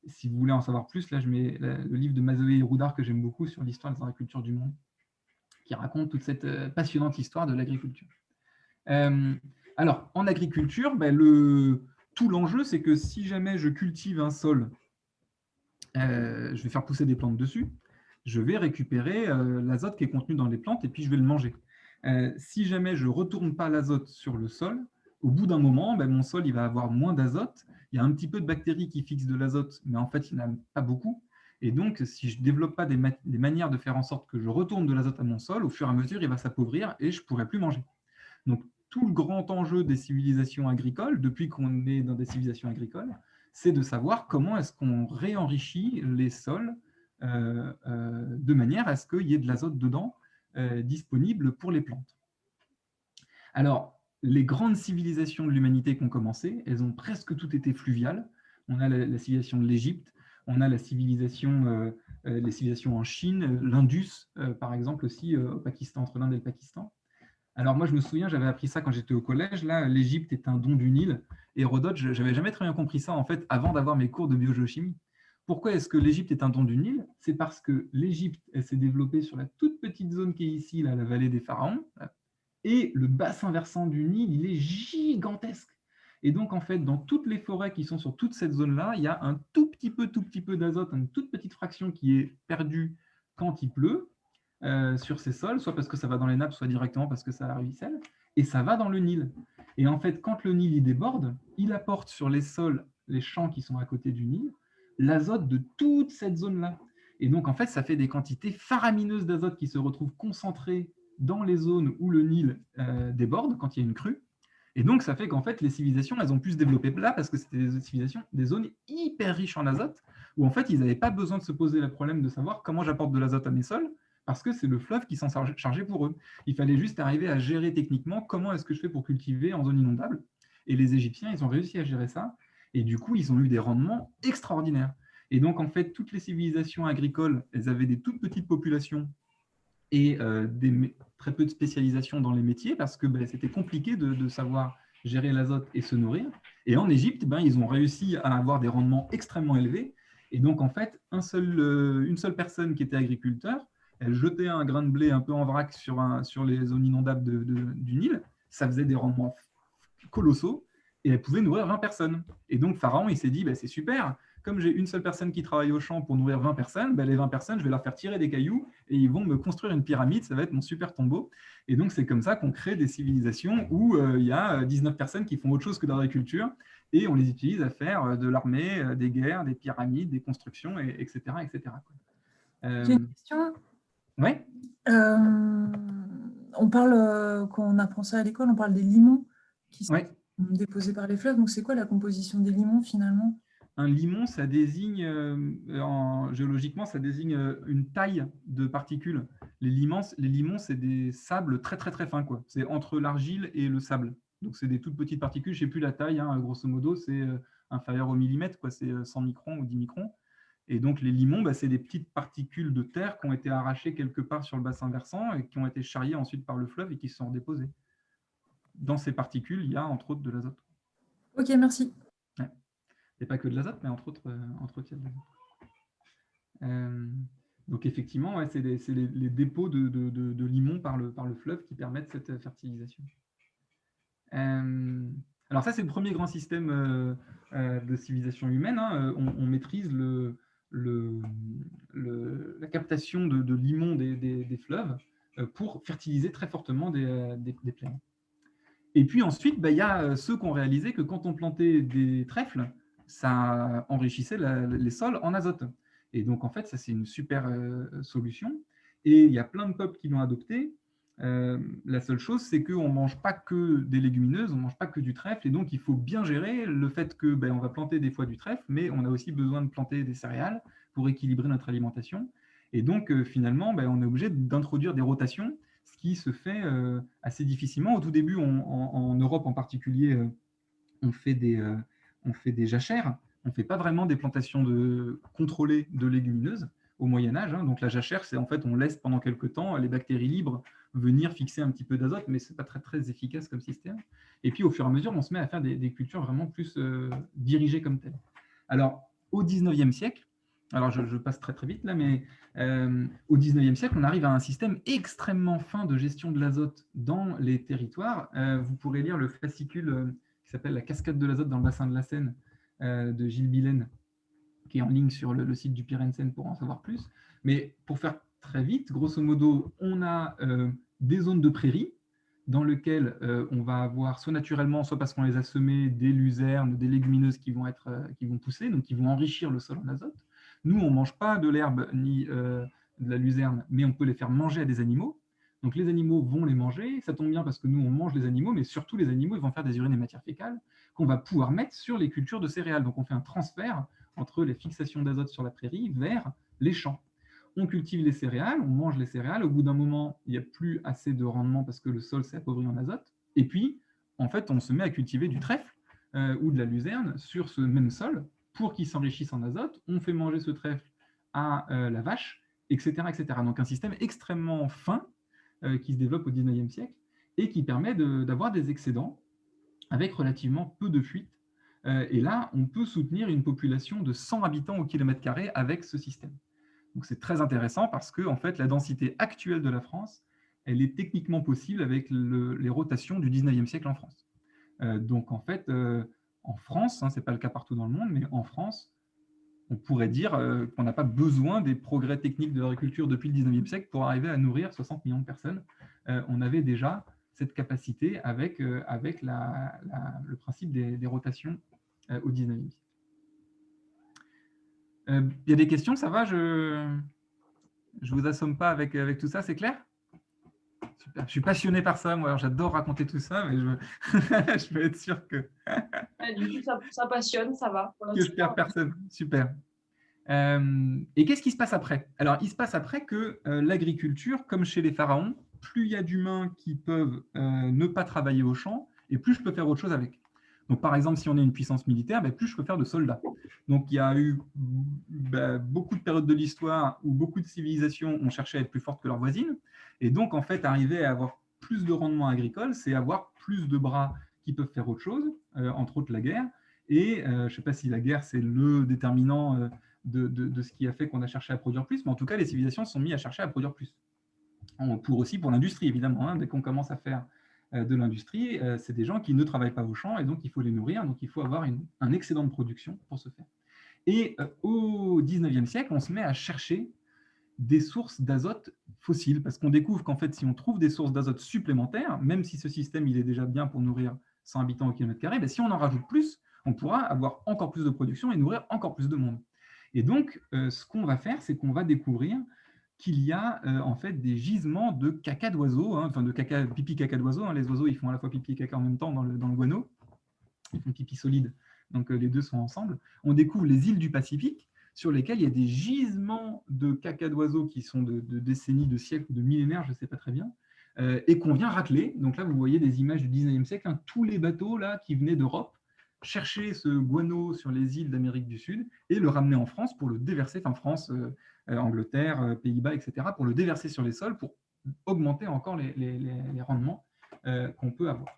Si vous voulez en savoir plus, là, je mets le livre de Mazoé et Roudard que j'aime beaucoup sur l'histoire des agricultures du monde, qui raconte toute cette passionnante histoire de l'agriculture. Alors, en agriculture, tout l'enjeu, c'est que si jamais je cultive un sol, je vais faire pousser des plantes dessus, je vais récupérer l'azote qui est contenu dans les plantes et puis je vais le manger. Si jamais je ne retourne pas l'azote sur le sol, au bout d'un moment, mon sol il va avoir moins d'azote. Il y a un petit peu de bactéries qui fixent de l'azote, mais en fait, il n'y en a pas beaucoup. Et donc, si je ne développe pas des manières de faire en sorte que je retourne de l'azote à mon sol, au fur et à mesure, il va s'appauvrir et je ne pourrai plus manger. Donc, tout le grand enjeu des civilisations agricoles, depuis qu'on est dans des civilisations agricoles, c'est de savoir comment est-ce qu'on réenrichit les sols de manière à ce qu'il y ait de l'azote dedans disponible pour les plantes. Alors, les grandes civilisations de l'humanité qui ont commencé, elles ont presque toutes été fluviales. On a la civilisation de l'Égypte, on a les civilisations en Chine, l'Indus, par exemple, aussi au Pakistan, entre l'Inde et le Pakistan. Alors moi, je me souviens, j'avais appris ça quand j'étais au collège. Là, l'Égypte est un don du Nil. Hérodote, je n'avais jamais très bien compris ça, en fait, avant d'avoir mes cours de biogéochimie. Pourquoi est-ce que l'Égypte est un don du Nil? C'est parce que l'Égypte, elle s'est développée sur la toute petite zone qui est ici, là, la vallée des pharaons, et le bassin versant du Nil, il est gigantesque. Et donc, en fait, dans toutes les forêts qui sont sur toute cette zone-là, il y a un tout petit peu d'azote, une toute petite fraction qui est perdue quand il pleut, sur ces sols, soit parce que ça va dans les nappes, soit directement parce que ça ruisselle, et ça va dans le Nil. Et en fait, quand le Nil il déborde, il apporte sur les sols, les champs qui sont à côté du Nil, l'azote de toute cette zone-là. Et donc, en fait, ça fait des quantités faramineuses d'azote qui se retrouvent concentrées dans les zones où le Nil déborde, quand il y a une crue. Et donc, ça fait qu'en fait, les civilisations, elles ont pu se développer là parce que c'était des civilisations, des zones hyper riches en azote, où en fait, ils n'avaient pas besoin de se poser le problème de savoir comment j'apporte de l'azote à mes sols, parce que c'est le fleuve qui s'en chargeait pour eux. Il fallait juste arriver à gérer techniquement comment est-ce que je fais pour cultiver en zone inondable. Et les Égyptiens, ils ont réussi à gérer ça. Et du coup, ils ont eu des rendements extraordinaires. Et donc, en fait, toutes les civilisations agricoles, elles avaient des toutes petites populations et très peu de spécialisation dans les métiers parce que c'était compliqué de savoir gérer l'azote et se nourrir. Et en Égypte, ils ont réussi à avoir des rendements extrêmement élevés. Et donc, en fait, une seule personne qui était agriculteur, elle jetait un grain de blé un peu en vrac sur les zones inondables du Nil. Ça faisait des rendements colossaux et elle pouvait nourrir 20 personnes. Et donc, Pharaon, il s'est dit, c'est super, comme j'ai une seule personne qui travaille au champ pour nourrir 20 personnes, les 20 personnes, je vais leur faire tirer des cailloux et ils vont me construire une pyramide, ça va être mon super tombeau. Et donc, c'est comme ça qu'on crée des civilisations où il y a 19 personnes qui font autre chose que de l'agriculture et on les utilise à faire de l'armée, des guerres, des pyramides, des constructions, etc., etc. J'ai une question. Oui. On parle, quand on apprend ça à l'école, on parle des limons qui sont Ouais. déposés par les fleuves. Donc, c'est quoi la composition des limons finalement? Un limon, ça désigne, géologiquement, ça désigne une taille de particules. Les limons, c'est des sables très, très, très fins, quoi. C'est entre l'argile et le sable. Donc, c'est des toutes petites particules. Je ne sais plus la taille, hein, grosso modo, c'est inférieur au millimètre, quoi. C'est 100 microns ou 10 microns. Et donc, les limons, c'est des petites particules de terre qui ont été arrachées quelque part sur le bassin versant et qui ont été charriées ensuite par le fleuve et qui se sont redéposées. Dans ces particules, il y a entre autres de l'azote. Ok, merci. Ouais. Et pas que de l'azote, mais entre autres, il y a de l'azote. Donc, effectivement, ouais, c'est les dépôts de limons par le fleuve qui permettent cette fertilisation. Alors, ça, c'est le premier grand système de civilisation humaine. Hein. On maîtrise la captation de limons des fleuves pour fertiliser très fortement des plaines. Et puis ensuite, il y a ceux qui ont réalisé que quand on plantait des trèfles, ça enrichissait les sols en azote. Et donc, en fait, ça, c'est une super solution. Et il y a plein de peuples qui l'ont adopté. La seule chose, c'est qu'on ne mange pas que des légumineuses, on ne mange pas que du trèfle. Et donc, il faut bien gérer le fait que on va planter des fois du trèfle, mais on a aussi besoin de planter des céréales pour équilibrer notre alimentation. Et donc, finalement, on est obligé d'introduire des rotations, ce qui se fait assez difficilement. Au tout début, en Europe en particulier, on fait des jachères. On ne fait pas vraiment des plantations contrôlées de légumineuses au Moyen-Âge. Hein. Donc la jachère, c'est en fait, on laisse pendant quelques temps les bactéries libres venir fixer un petit peu d'azote, mais ce n'est pas très, très efficace comme système. Et puis, au fur et à mesure, on se met à faire des cultures vraiment plus dirigées comme telles. Alors, au 19e siècle, alors je passe très, très vite là, mais au 19e siècle, on arrive à un système extrêmement fin de gestion de l'azote dans les territoires. Vous pourrez lire le fascicule qui s'appelle « La cascade de l'azote dans le bassin de la Seine » de Gilles Billen, qui est en ligne sur le site du Pirensen pour en savoir plus. Mais pour faire très vite, grosso modo, on a des zones de prairies dans lesquelles on va avoir, soit naturellement, soit parce qu'on les a semées, des luzernes, des légumineuses qui vont pousser, donc qui vont enrichir le sol en azote. Nous, on ne mange pas de l'herbe ni de la luzerne, mais on peut les faire manger à des animaux. Donc les animaux vont les manger, ça tombe bien parce que nous, on mange les animaux, mais surtout les animaux, ils vont faire des urines et matières fécales qu'on va pouvoir mettre sur les cultures de céréales. Donc on fait un transfert entre les fixations d'azote sur la prairie vers les champs. On cultive les céréales, on mange les céréales, au bout d'un moment, il n'y a plus assez de rendement parce que le sol s'est appauvri en azote, et puis, en fait, on se met à cultiver du trèfle ou de la luzerne sur ce même sol pour qu'il s'enrichisse en azote, on fait manger ce trèfle à la vache, etc., etc. Donc un système extrêmement fin qui se développe au 19e siècle et qui permet d'avoir des excédents avec relativement peu de fuites. Et là, on peut soutenir une population de 100 habitants au kilomètre carré avec ce système. Donc c'est très intéressant parce que en fait, la densité actuelle de la France, elle est techniquement possible avec les rotations du 19e siècle en France. Donc en fait, en France, ce n'est pas le cas partout dans le monde, mais en France, on pourrait dire qu'on n'a pas besoin des progrès techniques de l'agriculture depuis le 19e siècle pour arriver à nourrir 60 millions de personnes. On avait déjà cette capacité avec le principe des rotations au 19e siècle. Il y a des questions, ça va? Je ne vous assomme pas avec tout ça, c'est clair? Super. Je suis passionné par ça, moi, j'adore raconter tout ça, mais je veux être sûr que... Du coup, ça passionne, ça va. Que je perds personne, super. Et qu'est-ce qui se passe après? Alors, il se passe après que l'agriculture, comme chez les pharaons, plus il y a d'humains qui peuvent ne pas travailler au champ, et plus je peux faire autre chose avec. Donc, par exemple, si on est une puissance militaire, plus je peux faire de soldats. Donc, il y a eu beaucoup de périodes de l'histoire où beaucoup de civilisations ont cherché à être plus fortes que leurs voisines. Et donc, en fait, arriver à avoir plus de rendement agricole, c'est avoir plus de bras qui peuvent faire autre chose, entre autres la guerre. Et je ne sais pas si la guerre, c'est le déterminant de ce qui a fait qu'on a cherché à produire plus, mais en tout cas, les civilisations se sont mis à chercher à produire plus. Pour l'industrie, évidemment. Hein, dès qu'on commence à faire de l'industrie, c'est des gens qui ne travaillent pas au champ, et donc il faut les nourrir, donc il faut avoir un excédent de production pour ce faire. Et au 19e siècle, on se met à chercher des sources d'azote fossiles, parce qu'on découvre qu'en fait, si on trouve des sources d'azote supplémentaires, même si ce système il est déjà bien pour nourrir 100 habitants au kilomètre carré, si on en rajoute plus, on pourra avoir encore plus de production et nourrir encore plus de monde. Et donc, ce qu'on va faire, c'est qu'on va découvrir qu'il y a en fait des gisements de caca d'oiseaux, enfin de pipi caca d'oiseaux. Les oiseaux, ils font à la fois pipi et caca en même temps dans le guano. Ils font pipi solide, donc les deux sont ensemble. On découvre les îles du Pacifique, sur lesquelles il y a des gisements de caca d'oiseaux qui sont de décennies, de siècles, de millénaires, je ne sais pas très bien, et qu'on vient racler. Donc là, vous voyez des images du 19e siècle, tous les bateaux là, qui venaient d'Europe chercher ce guano sur les îles d'Amérique du Sud et le ramener en France pour le déverser, enfin France, Angleterre, Pays-Bas, etc., pour le déverser sur les sols pour augmenter encore les rendements qu'on peut avoir.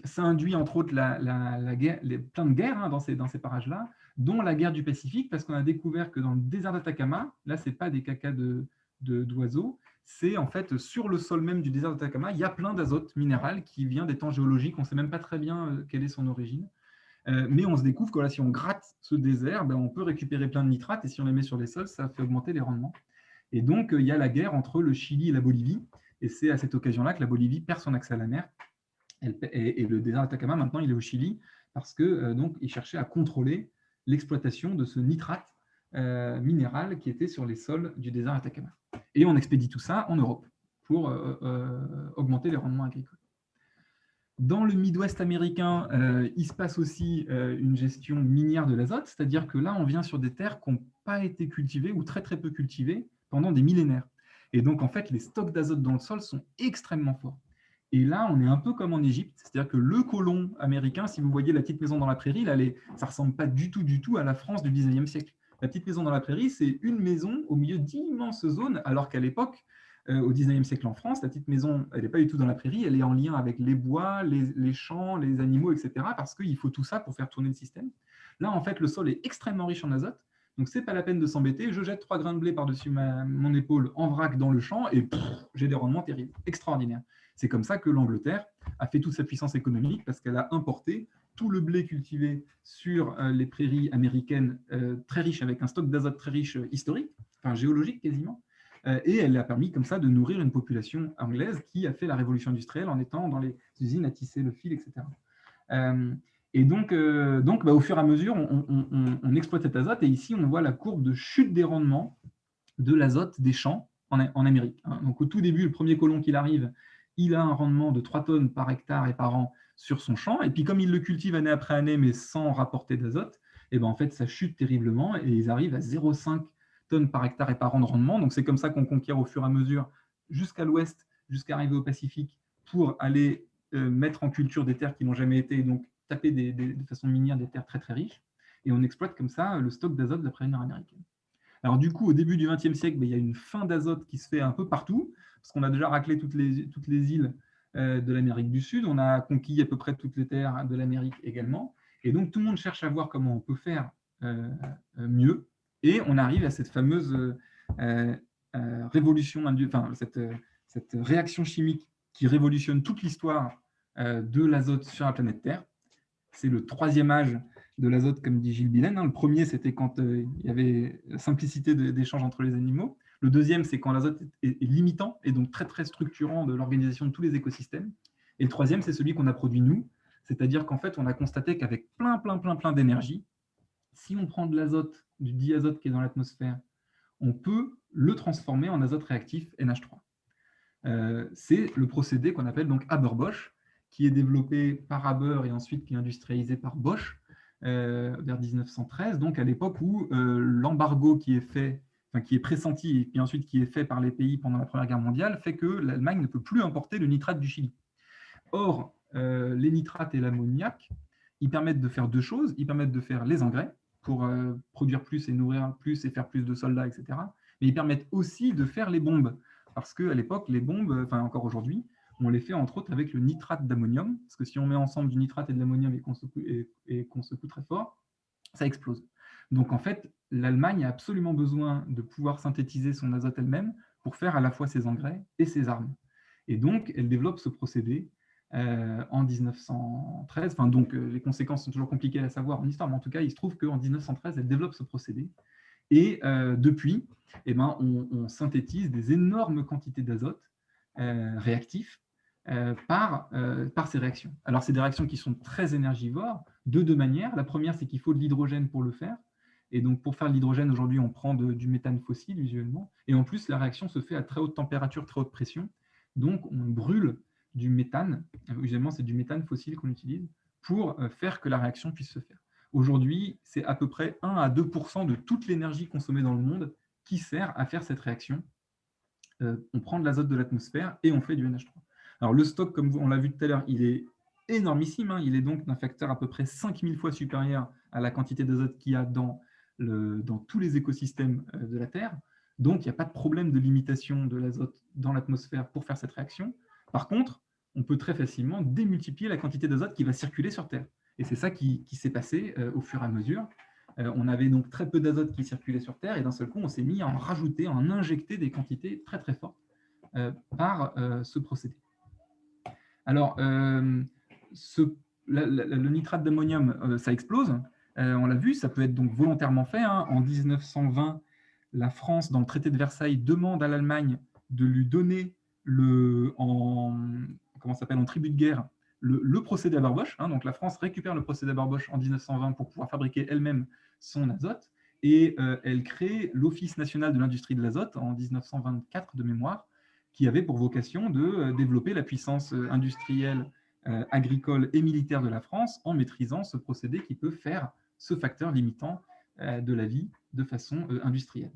Ça induit entre autres la guerre, plein de guerres dans ces parages-là, dont la guerre du Pacifique, parce qu'on a découvert que dans le désert d'Atacama, là, ce n'est pas des cacas d'oiseaux, c'est en fait sur le sol même du désert d'Atacama, il y a plein d'azote minéral qui vient des temps géologiques, on ne sait même pas très bien quelle est son origine, mais on se découvre que là, si on gratte ce désert, on peut récupérer plein de nitrates, et si on les met sur les sols, ça fait augmenter les rendements. Et donc, il y a la guerre entre le Chili et la Bolivie, et c'est à cette occasion-là que la Bolivie perd son accès à la mer. Et le désert d'Atacama, maintenant, il est au Chili parce que donc, il cherchait à contrôler l'exploitation de ce nitrate minéral qui était sur les sols du désert d'Atacama. Et on expédie tout ça en Europe pour augmenter les rendements agricoles. Dans le Midwest américain, il se passe aussi une gestion minière de l'azote, c'est-à-dire que là, on vient sur des terres qui n'ont pas été cultivées ou très très peu cultivées pendant des millénaires. Et donc, en fait, les stocks d'azote dans le sol sont extrêmement forts. Et là, on est un peu comme en Égypte, c'est-à-dire que le colon américain, si vous voyez la petite maison dans la prairie, là, ça ne ressemble pas du tout à la France du 19e siècle. La petite maison dans la prairie, c'est une maison au milieu d'immenses zones, alors qu'à l'époque, au 19e siècle en France, la petite maison, elle n'est pas du tout dans la prairie, elle est en lien avec les bois, les champs, les animaux, etc., parce qu'il faut tout ça pour faire tourner le système. Là, en fait, le sol est extrêmement riche en azote, donc ce n'est pas la peine de s'embêter. Je jette 3 grains de blé par-dessus mon épaule en vrac dans le champ, et j'ai des rendements terribles, extraordinaires. C'est comme ça que l'Angleterre a fait toute sa puissance économique, parce qu'elle a importé tout le blé cultivé sur les prairies américaines très riches, avec un stock d'azote très riche historique, enfin géologique quasiment, et elle a permis comme ça de nourrir une population anglaise qui a fait la révolution industrielle en étant dans les usines à tisser le fil, etc. Et donc au fur et à mesure, on exploite cet azote, et ici on voit la courbe de chute des rendements de l'azote des champs en Amérique. Donc au tout début, le premier colon qui arrive, il a un rendement de 3 tonnes par hectare et par an sur son champ. Et puis, comme il le cultive année après année, mais sans rapporter d'azote, en fait, ça chute terriblement et ils arrivent à 0,5 tonnes par hectare et par an de rendement. Donc, c'est comme ça qu'on conquiert au fur et à mesure jusqu'à l'ouest, jusqu'à arriver au Pacifique pour aller mettre en culture des terres qui n'ont jamais été, donc taper de façon minière des terres très, très riches. Et on exploite comme ça le stock d'azote de la prairie nord-américaine. Alors du coup, au début du XXe siècle, il y a une fin d'azote qui se fait un peu partout, parce qu'on a déjà raclé toutes les îles de l'Amérique du Sud, on a conquis à peu près toutes les terres de l'Amérique également, et donc tout le monde cherche à voir comment on peut faire mieux, et on arrive à cette fameuse révolution, enfin cette réaction chimique qui révolutionne toute l'histoire de l'azote sur la planète Terre. C'est le 3e âge de l'azote, comme dit Gilles Billen. Le premier, c'était quand il y avait la simplicité d'échange entre les animaux. Le deuxième, c'est quand l'azote est limitant et donc très, très structurant de l'organisation de tous les écosystèmes. Et le troisième, c'est celui qu'on a produit nous, c'est-à-dire qu'en fait, on a constaté qu'avec plein d'énergie, si on prend de l'azote, du diazote qui est dans l'atmosphère, on peut le transformer en azote réactif NH3. C'est le procédé qu'on appelle donc Haber-Bosch, qui est développé par Haber et ensuite qui est industrialisé par Bosch vers 1913, donc à l'époque où l'embargo qui est pressenti et puis ensuite qui est fait par les pays pendant la Première Guerre mondiale fait que l'Allemagne ne peut plus importer le nitrate du Chili. Or, les nitrates et l'ammoniac, ils permettent de faire deux choses. Ils permettent de faire les engrais pour produire plus et nourrir plus et faire plus de soldats, etc. Mais ils permettent aussi de faire les bombes, parce qu'à l'époque, les bombes, enfin encore aujourd'hui, on les fait entre autres avec le nitrate d'ammonium, parce que si on met ensemble du nitrate et de l'ammonium et qu'on secoue très fort, ça explose. Donc en fait, l'Allemagne a absolument besoin de pouvoir synthétiser son azote elle-même pour faire à la fois ses engrais et ses armes. Et donc, elle développe ce procédé en 1913. Enfin, donc, les conséquences sont toujours compliquées à savoir en histoire, mais en tout cas, il se trouve qu'en 1913, elle développe ce procédé. Et depuis, on synthétise des énormes quantités d'azote réactif par ces réactions. Alors, c'est des réactions qui sont très énergivores. de deux manières. La première, c'est qu'il faut de l'hydrogène pour le faire. Et donc, pour faire de l'hydrogène, aujourd'hui, on prend du méthane fossile, usuellement. Et en plus, la réaction se fait à très haute température, très haute pression. Donc, on brûle du méthane. Usuellement, c'est du méthane fossile qu'on utilise pour faire que la réaction puisse se faire. Aujourd'hui, c'est à peu près 1 à 2% de toute l'énergie consommée dans le monde qui sert à faire cette réaction. On prend de l'azote de l'atmosphère et on fait du NH3. Alors, le stock, comme on l'a vu tout à l'heure, il est énormissime. Il est donc d'un facteur à peu près 5000 fois supérieur à la quantité d'azote qu'il y a dans tous les écosystèmes de la Terre. Donc, il n'y a pas de problème de limitation de l'azote dans l'atmosphère pour faire cette réaction. Par contre, on peut très facilement démultiplier la quantité d'azote qui va circuler sur Terre. Et c'est ça qui s'est passé au fur et à mesure. On avait donc très peu d'azote qui circulait sur Terre, et d'un seul coup, on s'est mis à en rajouter, à en injecter des quantités très très fortes par ce procédé. Alors, le nitrate d'ammonium, ça explose. On l'a vu, ça peut être donc volontairement fait. En 1920, la France, dans le traité de Versailles, demande à l'Allemagne de lui donner en tribut de guerre le procédé Haber-Bosch. Donc la France récupère le procédé Haber-Bosch en 1920 pour pouvoir fabriquer elle-même son azote. Et elle crée l'Office national de l'industrie de l'azote en 1924 de mémoire, qui avait pour vocation de développer la puissance industrielle, agricole et militaire de la France en maîtrisant ce procédé qui peut faire ce facteur limitant de la vie de façon industrielle.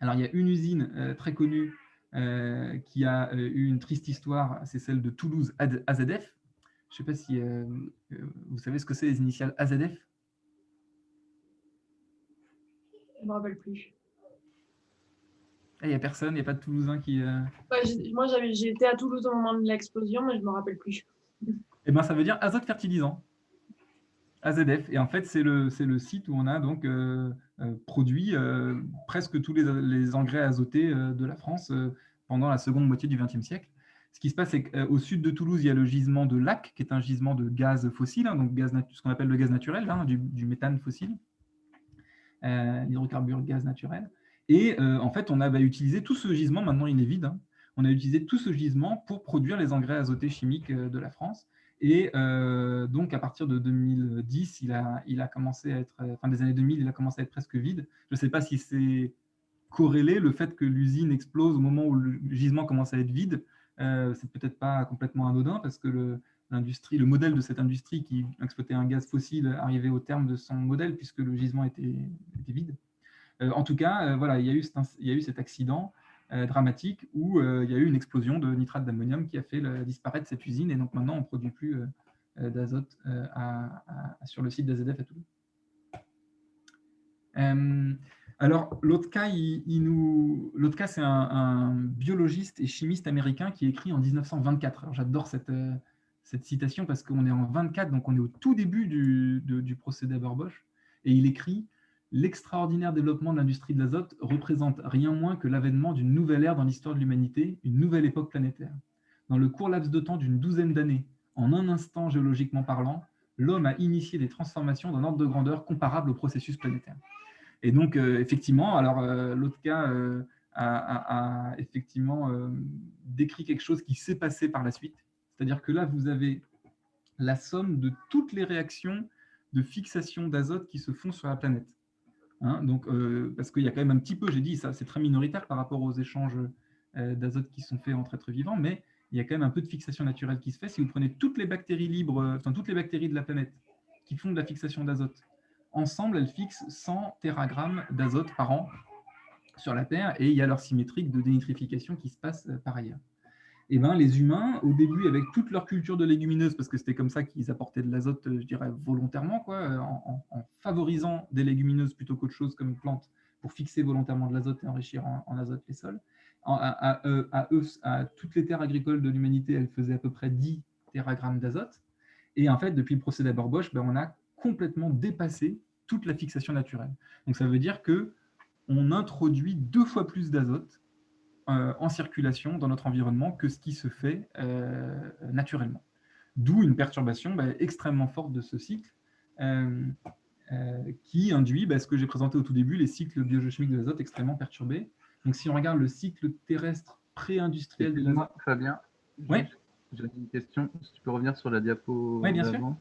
Alors, il y a une usine très connue qui a eu une triste histoire, c'est celle de Toulouse AZF. Je ne sais pas si vous savez ce que c'est les initiales AZF. Je ne me rappelle plus. Il n'y a personne, il n'y a pas de Toulousain qui… Moi, j'étais à Toulouse au moment de l'explosion, mais je ne me rappelle plus. Eh bien, ça veut dire azote fertilisant. AZF. Et en fait, c'est le site où on a donc produit presque tous les engrais azotés de la France pendant la seconde moitié du XXe siècle. Ce qui se passe, c'est qu'au sud de Toulouse, il y a le gisement de Lac, qui est un gisement de gaz fossile, donc ce qu'on appelle le gaz naturel, du méthane fossile, l'hydrocarbure gaz naturel. Et en fait, on a utilisé tout ce gisement, maintenant il est vide, on a utilisé tout ce gisement pour produire les engrais azotés chimiques de la France. Et donc, à partir de 2010, il a commencé à être, fin des années 2000, il a commencé à être presque vide. Je ne sais pas si c'est corrélé, le fait que l'usine explose au moment où le gisement commence à être vide. C'est peut-être pas complètement anodin, parce que le modèle de cette industrie qui exploitait un gaz fossile arrivait au terme de son modèle, puisque le gisement était vide. En tout cas, voilà, il y a eu cet accident dramatique où il y a eu une explosion de nitrate d'ammonium qui a fait disparaître cette usine, et donc maintenant on ne produit plus d'azote sur le site d'AZF à Toulouse. Alors l'autre cas, c'est un biologiste et chimiste américain qui écrit en 1924. Alors, j'adore cette citation parce qu'on est en 24, donc on est au tout début du procédé Haber-Bosch, et il écrit: l'extraordinaire développement de l'industrie de l'azote représente rien moins que l'avènement d'une nouvelle ère dans l'histoire de l'humanité, une nouvelle époque planétaire. Dans le court laps de temps d'une douzaine d'années, en un instant géologiquement parlant, l'homme a initié des transformations d'un ordre de grandeur comparable au processus planétaire. Et donc, effectivement, alors l'autre cas a effectivement décrit quelque chose qui s'est passé par la suite. C'est-à-dire que là, vous avez la somme de toutes les réactions de fixation d'azote qui se font sur la planète. Donc, parce qu'il y a quand même un petit peu, j'ai dit, ça c'est très minoritaire par rapport aux échanges d'azote qui sont faits entre êtres vivants, mais il y a quand même un peu de fixation naturelle qui se fait. Si vous prenez toutes les bactéries libres, toutes les bactéries de la planète qui font de la fixation d'azote, ensemble, elles fixent 100 téragrammes d'azote par an sur la Terre, et il y a leur symétrique de dénitrification qui se passe par ailleurs. Et ben, les humains, au début, avec toute leur culture de légumineuses, parce que c'était comme ça qu'ils apportaient de l'azote, je dirais, volontairement, en favorisant des légumineuses plutôt qu'autre chose comme une plante, pour fixer volontairement de l'azote et enrichir en azote les sols. À toutes les terres agricoles de l'humanité, elles faisaient à peu près 10 téragrammes d'azote. Et en fait, depuis le procédé Haber-Bosch, on a complètement dépassé toute la fixation naturelle. Donc ça veut dire qu'on introduit 2 fois plus d'azote en circulation dans notre environnement que ce qui se fait naturellement. D'où une perturbation extrêmement forte de ce cycle qui induit ce que j'ai présenté au tout début, les cycles biogéochimiques de l'azote extrêmement perturbés. Donc si on regarde le cycle terrestre pré-industriel de l'azote… Fabien, ouais. J'ai une question, si tu peux revenir sur la diapo bien d'avant.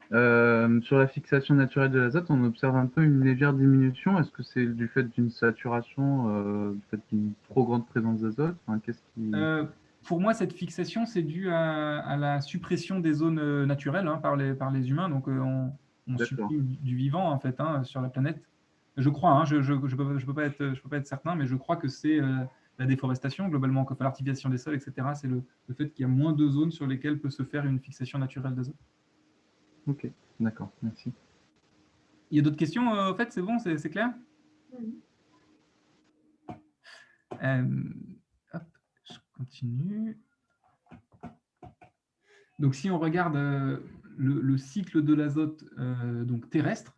Sur la fixation naturelle de l'azote, on observe un peu une légère diminution. Est-ce que c'est du fait d'une saturation, du fait d'une trop grande présence d'azote? Enfin, qu'est-ce qui... Pour moi, cette fixation, c'est dû à la suppression des zones naturelles par les humains. Donc, on D'accord. supprime du vivant, en fait, sur la planète. Je crois, hein, je peux pas être certain, mais je crois que c'est la déforestation, globalement, que l'artificialisation des sols, etc. C'est le fait qu'il y a moins de zones sur lesquelles peut se faire une fixation naturelle d'azote. Ok, d'accord, merci. Il y a d'autres questions, en fait, c'est bon, c'est clair? Hop, je continue. Donc, si on regarde le cycle de l'azote donc terrestre,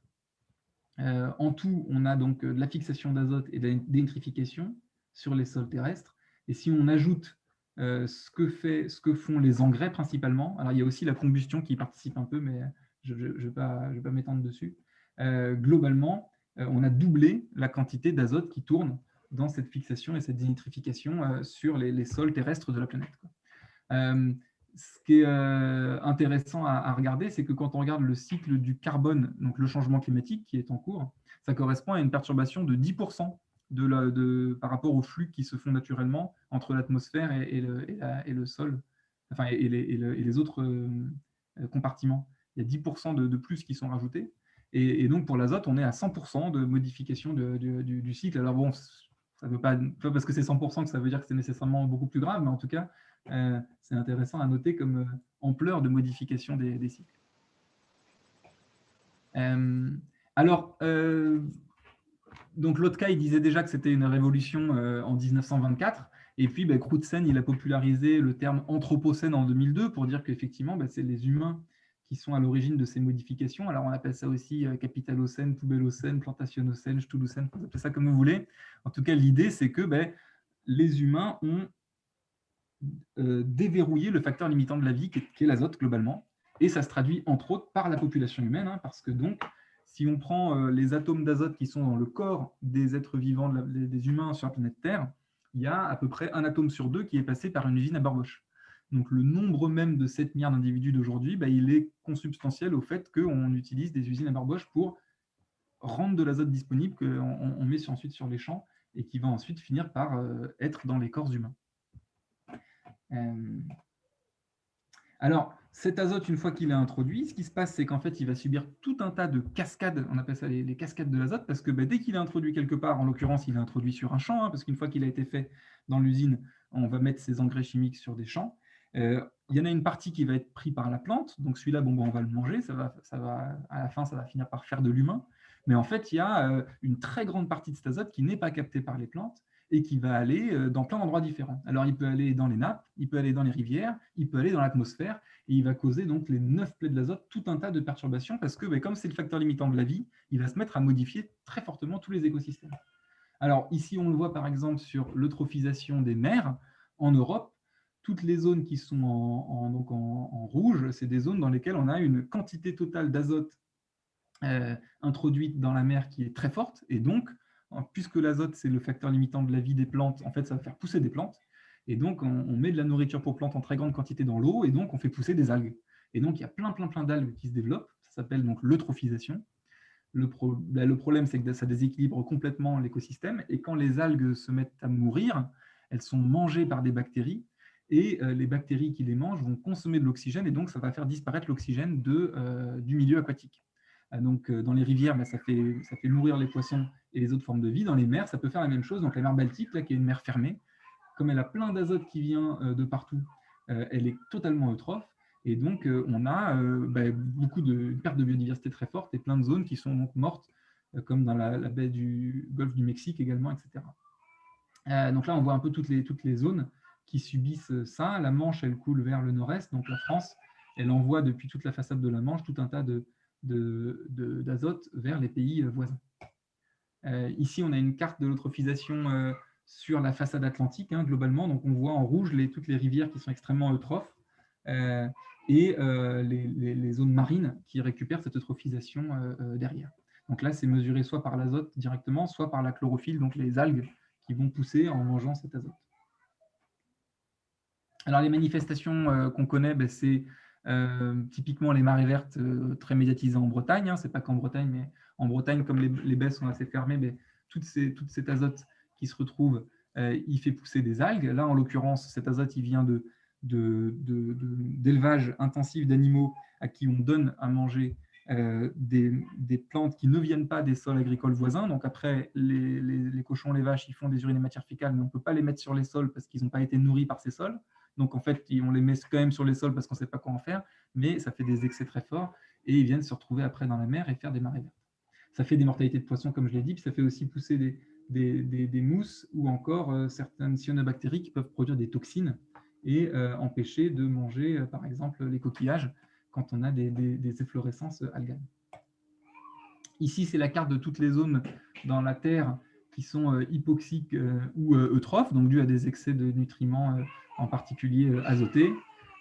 en tout, on a donc de la fixation d'azote et de la dénitrification sur les sols terrestres. Et si on ajoute ce que font les engrais principalement, alors il y a aussi la combustion qui participe un peu, mais je ne vais pas m'étendre dessus. Globalement, on a doublé la quantité d'azote qui tourne dans cette fixation et cette dénitrification sur les sols terrestres de la planète. Ce qui est intéressant à regarder, c'est que quand on regarde le cycle du carbone, donc le changement climatique qui est en cours, ça correspond à une perturbation de 10% par rapport aux flux qui se font naturellement entre l'atmosphère et le sol, enfin, et les autres compartiments. Il y a 10% de plus qui sont rajoutés. Et donc, pour l'azote, on est à 100% de modification du cycle. Alors bon, ça veut pas parce que c'est 100% que ça veut dire que c'est nécessairement beaucoup plus grave, mais en tout cas, c'est intéressant à noter comme ampleur de modification des cycles. Alors, donc Lotka, il disait déjà que c'était une révolution en 1924, et puis Crutzen, il a popularisé le terme anthropocène en 2002 pour dire qu'effectivement, c'est les humains qui sont à l'origine de ces modifications. Alors, on appelle ça aussi capitalocène, poubellocène, plantationocène, stulocène, vous appelez ça comme vous voulez. En tout cas, l'idée, c'est que les humains ont déverrouiller le facteur limitant de la vie qui est l'azote globalement, et ça se traduit entre autres par la population humaine, parce que donc si on prend les atomes d'azote qui sont dans le corps des êtres vivants, des humains sur la planète Terre, il y a à peu près un atome sur deux qui est passé par une usine à Bohr-Bosch. Donc le nombre même de 7 milliards d'individus d'aujourd'hui, il est consubstantiel au fait qu'on utilise des usines à Bohr-Bosch pour rendre de l'azote disponible qu'on met ensuite sur les champs et qui va ensuite finir par être dans les corps humains. Alors, cet azote, une fois qu'il est introduit, ce qui se passe, c'est qu'en fait, il va subir tout un tas de cascades, on appelle ça les cascades de l'azote, parce que dès qu'il est introduit quelque part, en l'occurrence, il est introduit sur un champ, parce qu'une fois qu'il a été fait dans l'usine, on va mettre ces engrais chimiques sur des champs. Il y en a une partie qui va être prise par la plante, donc celui-là, on va le manger, à la fin, ça va finir par faire de l'humain. Mais en fait, il y a une très grande partie de cet azote qui n'est pas captée par les plantes, et qui va aller dans plein d'endroits différents. Alors, il peut aller dans les nappes, il peut aller dans les rivières, il peut aller dans l'atmosphère, et il va causer donc les 9 plaies de l'azote tout un tas de perturbations, parce que comme c'est le facteur limitant de la vie, il va se mettre à modifier très fortement tous les écosystèmes. Alors, ici, on le voit par exemple sur l'eutrophisation des mers en Europe. Toutes les zones qui sont en rouge, c'est des zones dans lesquelles on a une quantité totale d'azote introduite dans la mer qui est très forte, et donc puisque l'azote, c'est le facteur limitant de la vie des plantes, en fait, ça va faire pousser des plantes. Et donc, on met de la nourriture pour plantes en très grande quantité dans l'eau, et donc on fait pousser des algues. Et donc, il y a plein d'algues qui se développent. Ça s'appelle donc l'eutrophisation. Le problème, c'est que ça déséquilibre complètement l'écosystème. Et quand les algues se mettent à mourir, elles sont mangées par des bactéries. Et les bactéries qui les mangent vont consommer de l'oxygène. Et donc, ça va faire disparaître l'oxygène du milieu aquatique. Donc, dans les rivières, ça fait mourir les poissons et les autres formes de vie. Dans les mers, ça peut faire la même chose. Donc, la mer Baltique, là, qui est une mer fermée, comme elle a plein d'azote qui vient de partout, elle est totalement eutrophe. Et donc, on a une perte de biodiversité très forte et plein de zones qui sont donc mortes, comme dans la baie du golfe du Mexique également, etc. Donc là, on voit un peu toutes les zones qui subissent ça. La Manche, elle coule vers le nord-est. Donc, la France, elle envoie depuis toute la façade de la Manche tout un tas d'azote vers les pays voisins. Ici, on a une carte de l'eutrophisation sur la façade atlantique, globalement. Donc, on voit en rouge toutes les rivières qui sont extrêmement eutrophes et les zones marines qui récupèrent cette eutrophisation derrière. Donc là, c'est mesuré soit par l'azote directement, soit par la chlorophylle, donc les algues qui vont pousser en mangeant cet azote. Alors, les manifestations qu'on connaît, c'est Typiquement, les marées vertes, très médiatisées en Bretagne, hein, c'est pas qu'en Bretagne, mais en Bretagne, comme les baies sont assez fermées, mais tout cet azote qui se retrouve, il fait pousser des algues. Là, en l'occurrence, cet azote, il vient d'élevage intensif d'animaux à qui on donne à manger des plantes qui ne viennent pas des sols agricoles voisins. Donc après, les cochons, les vaches, ils font des urines et matières fécales, mais on ne peut pas les mettre sur les sols parce qu'ils n'ont pas été nourris par ces sols. Donc en fait, on les met quand même sur les sols parce qu'on ne sait pas quoi en faire, mais ça fait des excès très forts et ils viennent se retrouver après dans la mer et faire des marées vertes. Ça fait des mortalités de poissons, comme je l'ai dit, puis ça fait aussi pousser des mousses ou encore certaines cyanobactéries qui peuvent produire des toxines et empêcher de manger, par exemple, les coquillages quand on a des efflorescences alganes. Ici, c'est la carte de toutes les zones dans la Terre qui sont hypoxiques ou eutrophes, donc dues à des excès de nutriments, en particulier azotés.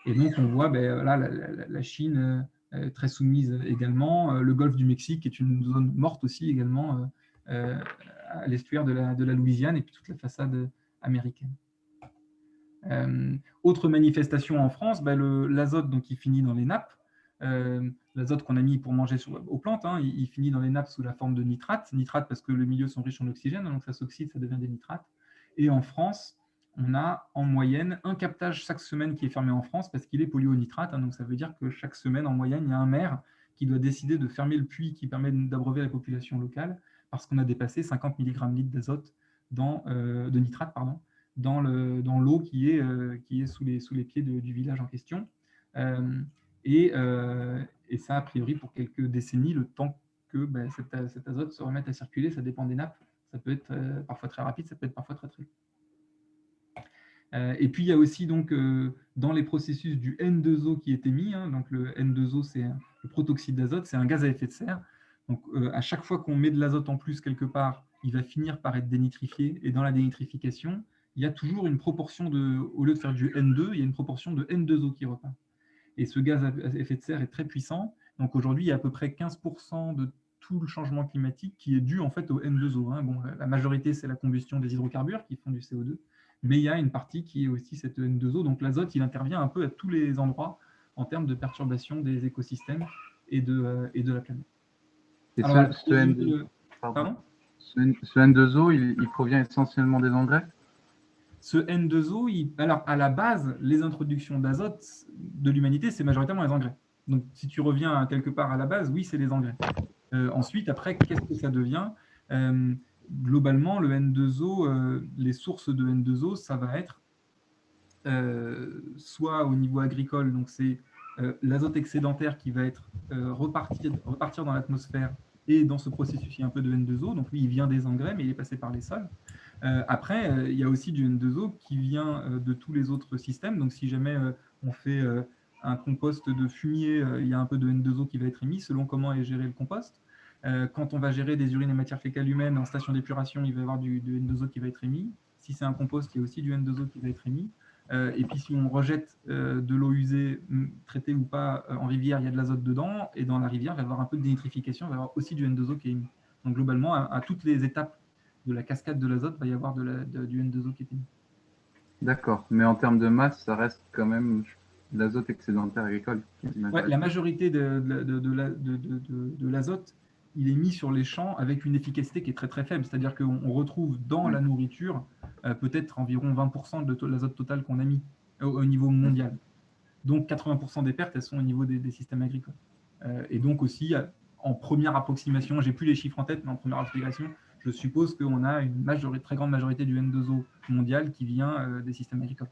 Et donc, on voit là, la Chine très soumise également, le golfe du Mexique est une zone morte aussi également, à l'estuaire de la Louisiane et puis toute la façade américaine. Autre manifestation en France, l'azote qui finit dans les nappes. L'azote qu'on a mis pour manger aux plantes, hein, il finit dans les nappes sous la forme de nitrate. Nitrate parce que les milieux sont riches en oxygène, donc ça s'oxyde, ça devient des nitrates. Et en France, on a en moyenne un captage chaque semaine qui est fermé en France parce qu'il est pollué au nitrate. Hein, donc ça veut dire que chaque semaine, en moyenne, il y a un maire qui doit décider de fermer le puits qui permet d'abreuver la population locale parce qu'on a dépassé 50 mg litre d'azote de nitrate, pardon, dans l'eau qui est sous les pieds du village en question. Et ça, a priori, pour quelques décennies, le temps que cet azote se remette à circuler, ça dépend des nappes. Ça peut être parfois très rapide, ça peut être parfois très très long. Et puis, il y a aussi donc, dans les processus du N2O qui est émis, hein, donc le N2O, c'est le protoxyde d'azote, c'est un gaz à effet de serre. Donc, à chaque fois qu'on met de l'azote en plus quelque part, il va finir par être dénitrifié. Et dans la dénitrification, il y a toujours une proportion au lieu de faire du N2, il y a une proportion de N2O qui repart. Et ce gaz à effet de serre est très puissant. Donc aujourd'hui, il y a à peu près 15% de tout le changement climatique qui est dû en fait au N2O. Hein. Bon, la majorité, c'est la combustion des hydrocarbures qui font du CO2, mais il y a une partie qui est aussi cette N2O. Donc l'azote, il intervient un peu à tous les endroits en termes de perturbation des écosystèmes et de la planète. Et alors, ce N2O, il provient essentiellement des engrais ? Ce N2O, alors à la base, les introductions d'azote de l'humanité, c'est majoritairement les engrais. Donc, si tu reviens quelque part à la base, oui, c'est les engrais. Ensuite, après, qu'est-ce que ça devient ? Globalement, le N2O, les sources de N2O, ça va être soit au niveau agricole, donc c'est l'azote excédentaire qui va être repartir dans l'atmosphère, et dans ce processus, il y a un peu de N2O, donc lui, il vient des engrais, mais il est passé par les sols. Après, il y a aussi du N2O qui vient de tous les autres systèmes. Donc, si jamais on fait un compost de fumier, il y a un peu de N2O qui va être émis selon comment est géré le compost. Quand on va gérer des urines et matières fécales humaines en station d'épuration, il va y avoir du N2O qui va être émis. Si c'est un compost, il y a aussi du N2O qui va être émis. Et puis, si on rejette de l'eau usée, traitée ou pas, en rivière, il y a de l'azote dedans. Et dans la rivière, il va y avoir un peu de dénitrification, il va y avoir aussi du N2O qui est émis. Donc, globalement, à toutes les étapes de la cascade de l'azote, il va y avoir du N2O qui est émis. D'accord, mais en termes de masse, ça reste quand même l'azote excédentaire agricole. Ouais, la majorité de l'azote, il est mis sur les champs avec une efficacité qui est très très faible. C'est-à-dire qu'on retrouve dans la nourriture peut-être environ 20% de l'azote total qu'on a mis au niveau mondial. Donc 80% des pertes, elles sont au niveau des systèmes agricoles. Et donc aussi, en première approximation, j'ai plus les chiffres en tête, mais en première approximation, je suppose qu'on a une très grande majorité du N2O mondial qui vient des systèmes agricoles.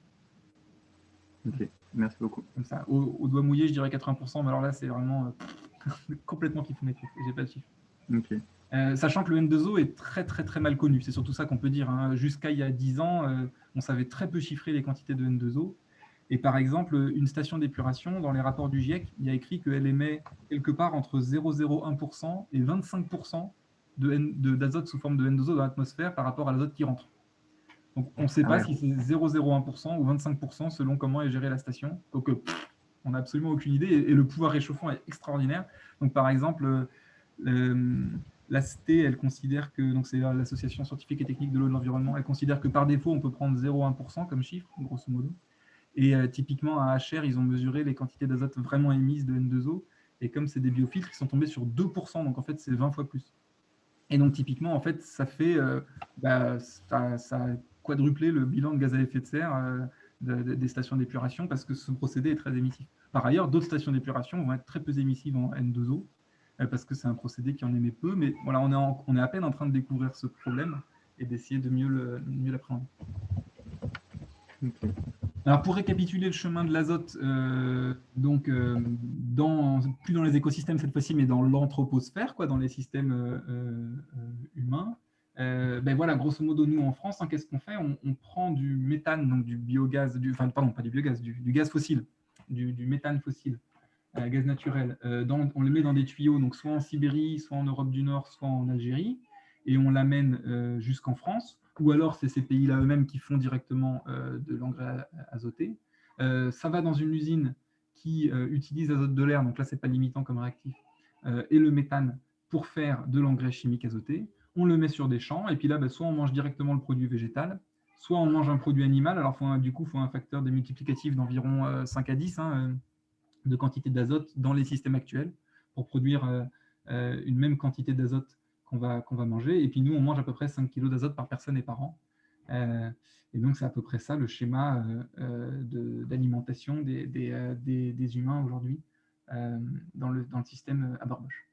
Ok, merci beaucoup. Comme ça, au doigt mouillé, je dirais 80%, mais alors là, c'est vraiment complètement kiffoumétrique. J'ai pas de chiffre. Okay. Sachant que le N2O est très très très mal connu, c'est surtout ça qu'on peut dire. Hein. Jusqu'à il y a 10 ans, on savait très peu chiffrer les quantités de N2O. Et par exemple, une station d'épuration, dans les rapports du GIEC, il y a écrit qu'elle émet quelque part entre 0,01% et 25% d'azote sous forme de N2O dans l'atmosphère par rapport à l'azote qui rentre. Donc on ne sait pas si c'est 0,01% ou 25% selon comment est gérée la station. Donc on n'a absolument aucune idée et le pouvoir réchauffant est extraordinaire. Donc par exemple, l'AST, elle considère que, donc c'est l'Association scientifique et technique de l'eau et de l'environnement, elle considère que par défaut, on peut prendre 0,1% comme chiffre, grosso modo. Et typiquement, à HR, ils ont mesuré les quantités d'azote vraiment émises de N2O. Et comme c'est des biofiltres, ils sont tombés sur 2%. Donc, en fait, c'est 20 fois plus. Et donc, typiquement, en fait, ça fait ça a quadruplé le bilan de gaz à effet de serre des stations d'épuration parce que ce procédé est très émissif. Par ailleurs, d'autres stations d'épuration vont être très peu émissives en N2O parce que c'est un procédé qui en émet peu. Mais voilà, on est à peine en train de découvrir ce problème et d'essayer de mieux l'appréhender. Ok. Alors, pour récapituler le chemin de l'azote, plus dans les écosystèmes cette fois-ci, mais dans l'anthroposphère, dans les systèmes humains, voilà, grosso modo, nous en France, qu'est-ce qu'on fait? On prend du méthane, donc du biogaz, pas du biogaz, du gaz fossile, du méthane fossile, gaz naturel. On le met dans des tuyaux, donc soit en Sibérie, soit en Europe du Nord, soit en Algérie, et on l'amène jusqu'en France. Ou alors c'est ces pays-là eux-mêmes qui font directement de l'engrais azoté. Ça va dans une usine qui utilise l'azote de l'air, donc là, ce n'est pas limitant comme réactif, et le méthane pour faire de l'engrais chimique azoté. On le met sur des champs, et puis là, soit on mange directement le produit végétal, soit on mange un produit animal. Alors, du coup, il faut un facteur de multiplicatif d'environ 5 à 10 de quantité d'azote dans les systèmes actuels pour produire une même quantité d'azote qu'on va manger. Et puis nous, on mange à peu près 5 kg d'azote par personne et par an. Et donc, c'est à peu près ça le schéma d'alimentation des humains aujourd'hui dans le système Haber-Bosch.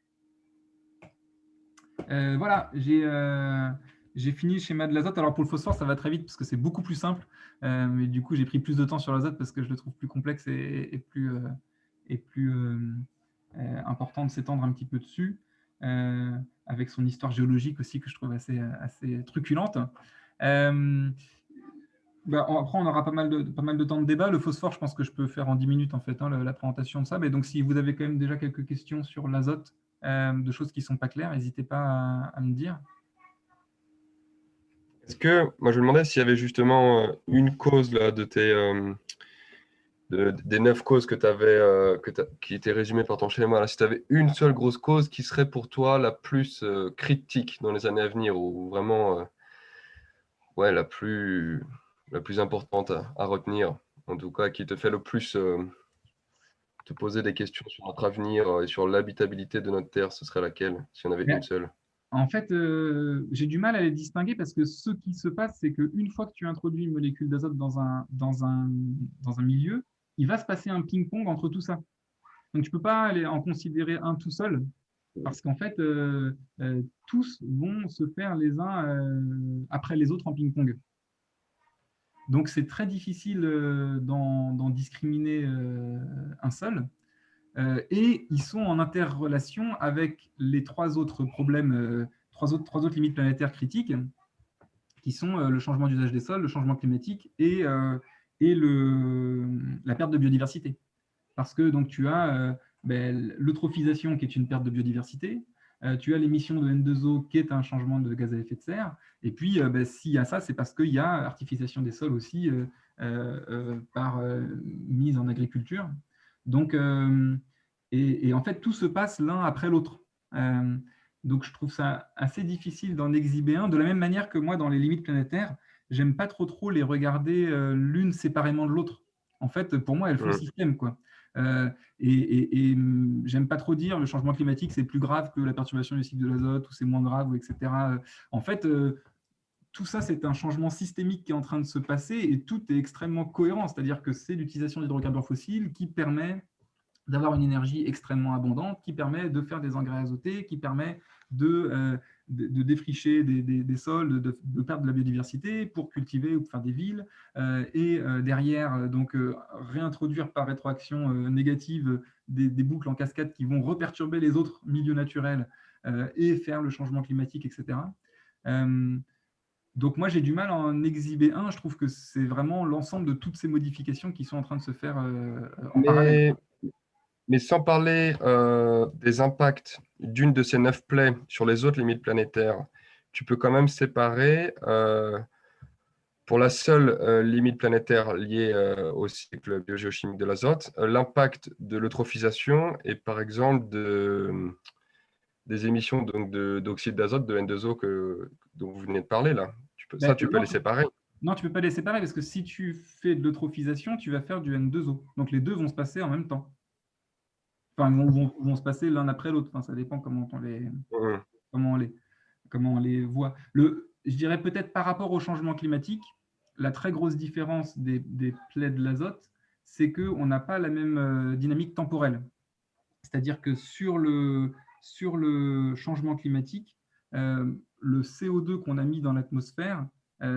Voilà, j'ai fini le schéma de l'azote. Alors, pour le phosphore, ça va très vite parce que c'est beaucoup plus simple. Mais du coup, j'ai pris plus de temps sur l'azote parce que je le trouve plus complexe et plus important de s'étendre un petit peu dessus. Avec son histoire géologique aussi que je trouve assez truculente. Après, on aura pas mal de temps de débat. Le phosphore, je pense que je peux faire en 10 minutes en fait, la présentation de ça. Mais donc, si vous avez quand même déjà quelques questions sur l'azote, de choses qui ne sont pas claires, n'hésitez pas à me dire. Est-ce que, moi je me demandais s'il y avait justement une cause là, des 9 causes que tu avais, qui étaient résumées par ton schéma, là, si tu avais une seule grosse cause qui serait pour toi la plus critique dans les années à venir, ou vraiment la plus importante à retenir, en tout cas qui te fait le plus te poser des questions sur notre avenir et sur l'habitabilité de notre Terre, ce serait laquelle, si on avait une seule? En fait, j'ai du mal à les distinguer parce que ce qui se passe, c'est qu'une fois que tu introduis une molécule d'azote dans un milieu, il va se passer un ping-pong entre tout ça. Donc, tu ne peux pas aller en considérer un tout seul parce qu'en fait, tous vont se faire les uns après les autres en ping-pong. Donc, c'est très difficile d'en discriminer un seul. Et ils sont en interrelation avec les trois autres problèmes, trois autres limites planétaires critiques, qui sont le changement d'usage des sols, le changement climatique et la perte de biodiversité. Parce que donc, tu as l'eutrophisation qui est une perte de biodiversité, tu as l'émission de N2O qui est un changement de gaz à effet de serre, et puis s'il y a ça, c'est parce qu'il y a artificialisation des sols aussi par mise en agriculture. Donc, et en fait, tout se passe l'un après l'autre. Donc, je trouve ça assez difficile d'en exhiber un, de la même manière que moi, dans les limites planétaires, j'aime pas trop les regarder l'une séparément de l'autre. En fait, pour moi, elles font système, quoi. Et j'aime pas trop dire le changement climatique, c'est plus grave que la perturbation du cycle de l'azote, ou c'est moins grave, etc. En fait, tout ça, c'est un changement systémique qui est en train de se passer et tout est extrêmement cohérent. C'est-à-dire que c'est l'utilisation d'hydrocarbures fossiles qui permet d'avoir une énergie extrêmement abondante, qui permet de faire des engrais azotés, qui permet de défricher des sols, de perdre de la biodiversité pour cultiver ou faire des villes, et derrière, donc, réintroduire par rétroaction négative des boucles en cascade qui vont reperturber les autres milieux naturels et faire le changement climatique, etc. Donc moi, j'ai du mal à en exhiber un. Je trouve que c'est vraiment l'ensemble de toutes ces modifications qui sont en train de se faire en parallèle. Mais sans parler des impacts d'une de ces 9 plaies sur les autres limites planétaires, tu peux quand même séparer, pour la seule limite planétaire liée au cycle biogéochimique de l'azote, l'impact de l'eutrophisation et par exemple des émissions d'oxyde d'azote, de N2O dont vous venez de parler là. Tu peux les séparer. Non, tu ne peux pas les séparer parce que si tu fais de l'eutrophisation, tu vas faire du N2O. Donc les deux vont se passer en même temps. Enfin, vont se passer l'un après l'autre. Enfin, ça dépend comment on les voit. Je dirais peut-être par rapport au changement climatique, la très grosse différence des plaies de l'azote, c'est qu'on n'a pas la même dynamique temporelle. C'est-à-dire que sur le changement climatique, le CO2 qu'on a mis dans l'atmosphère,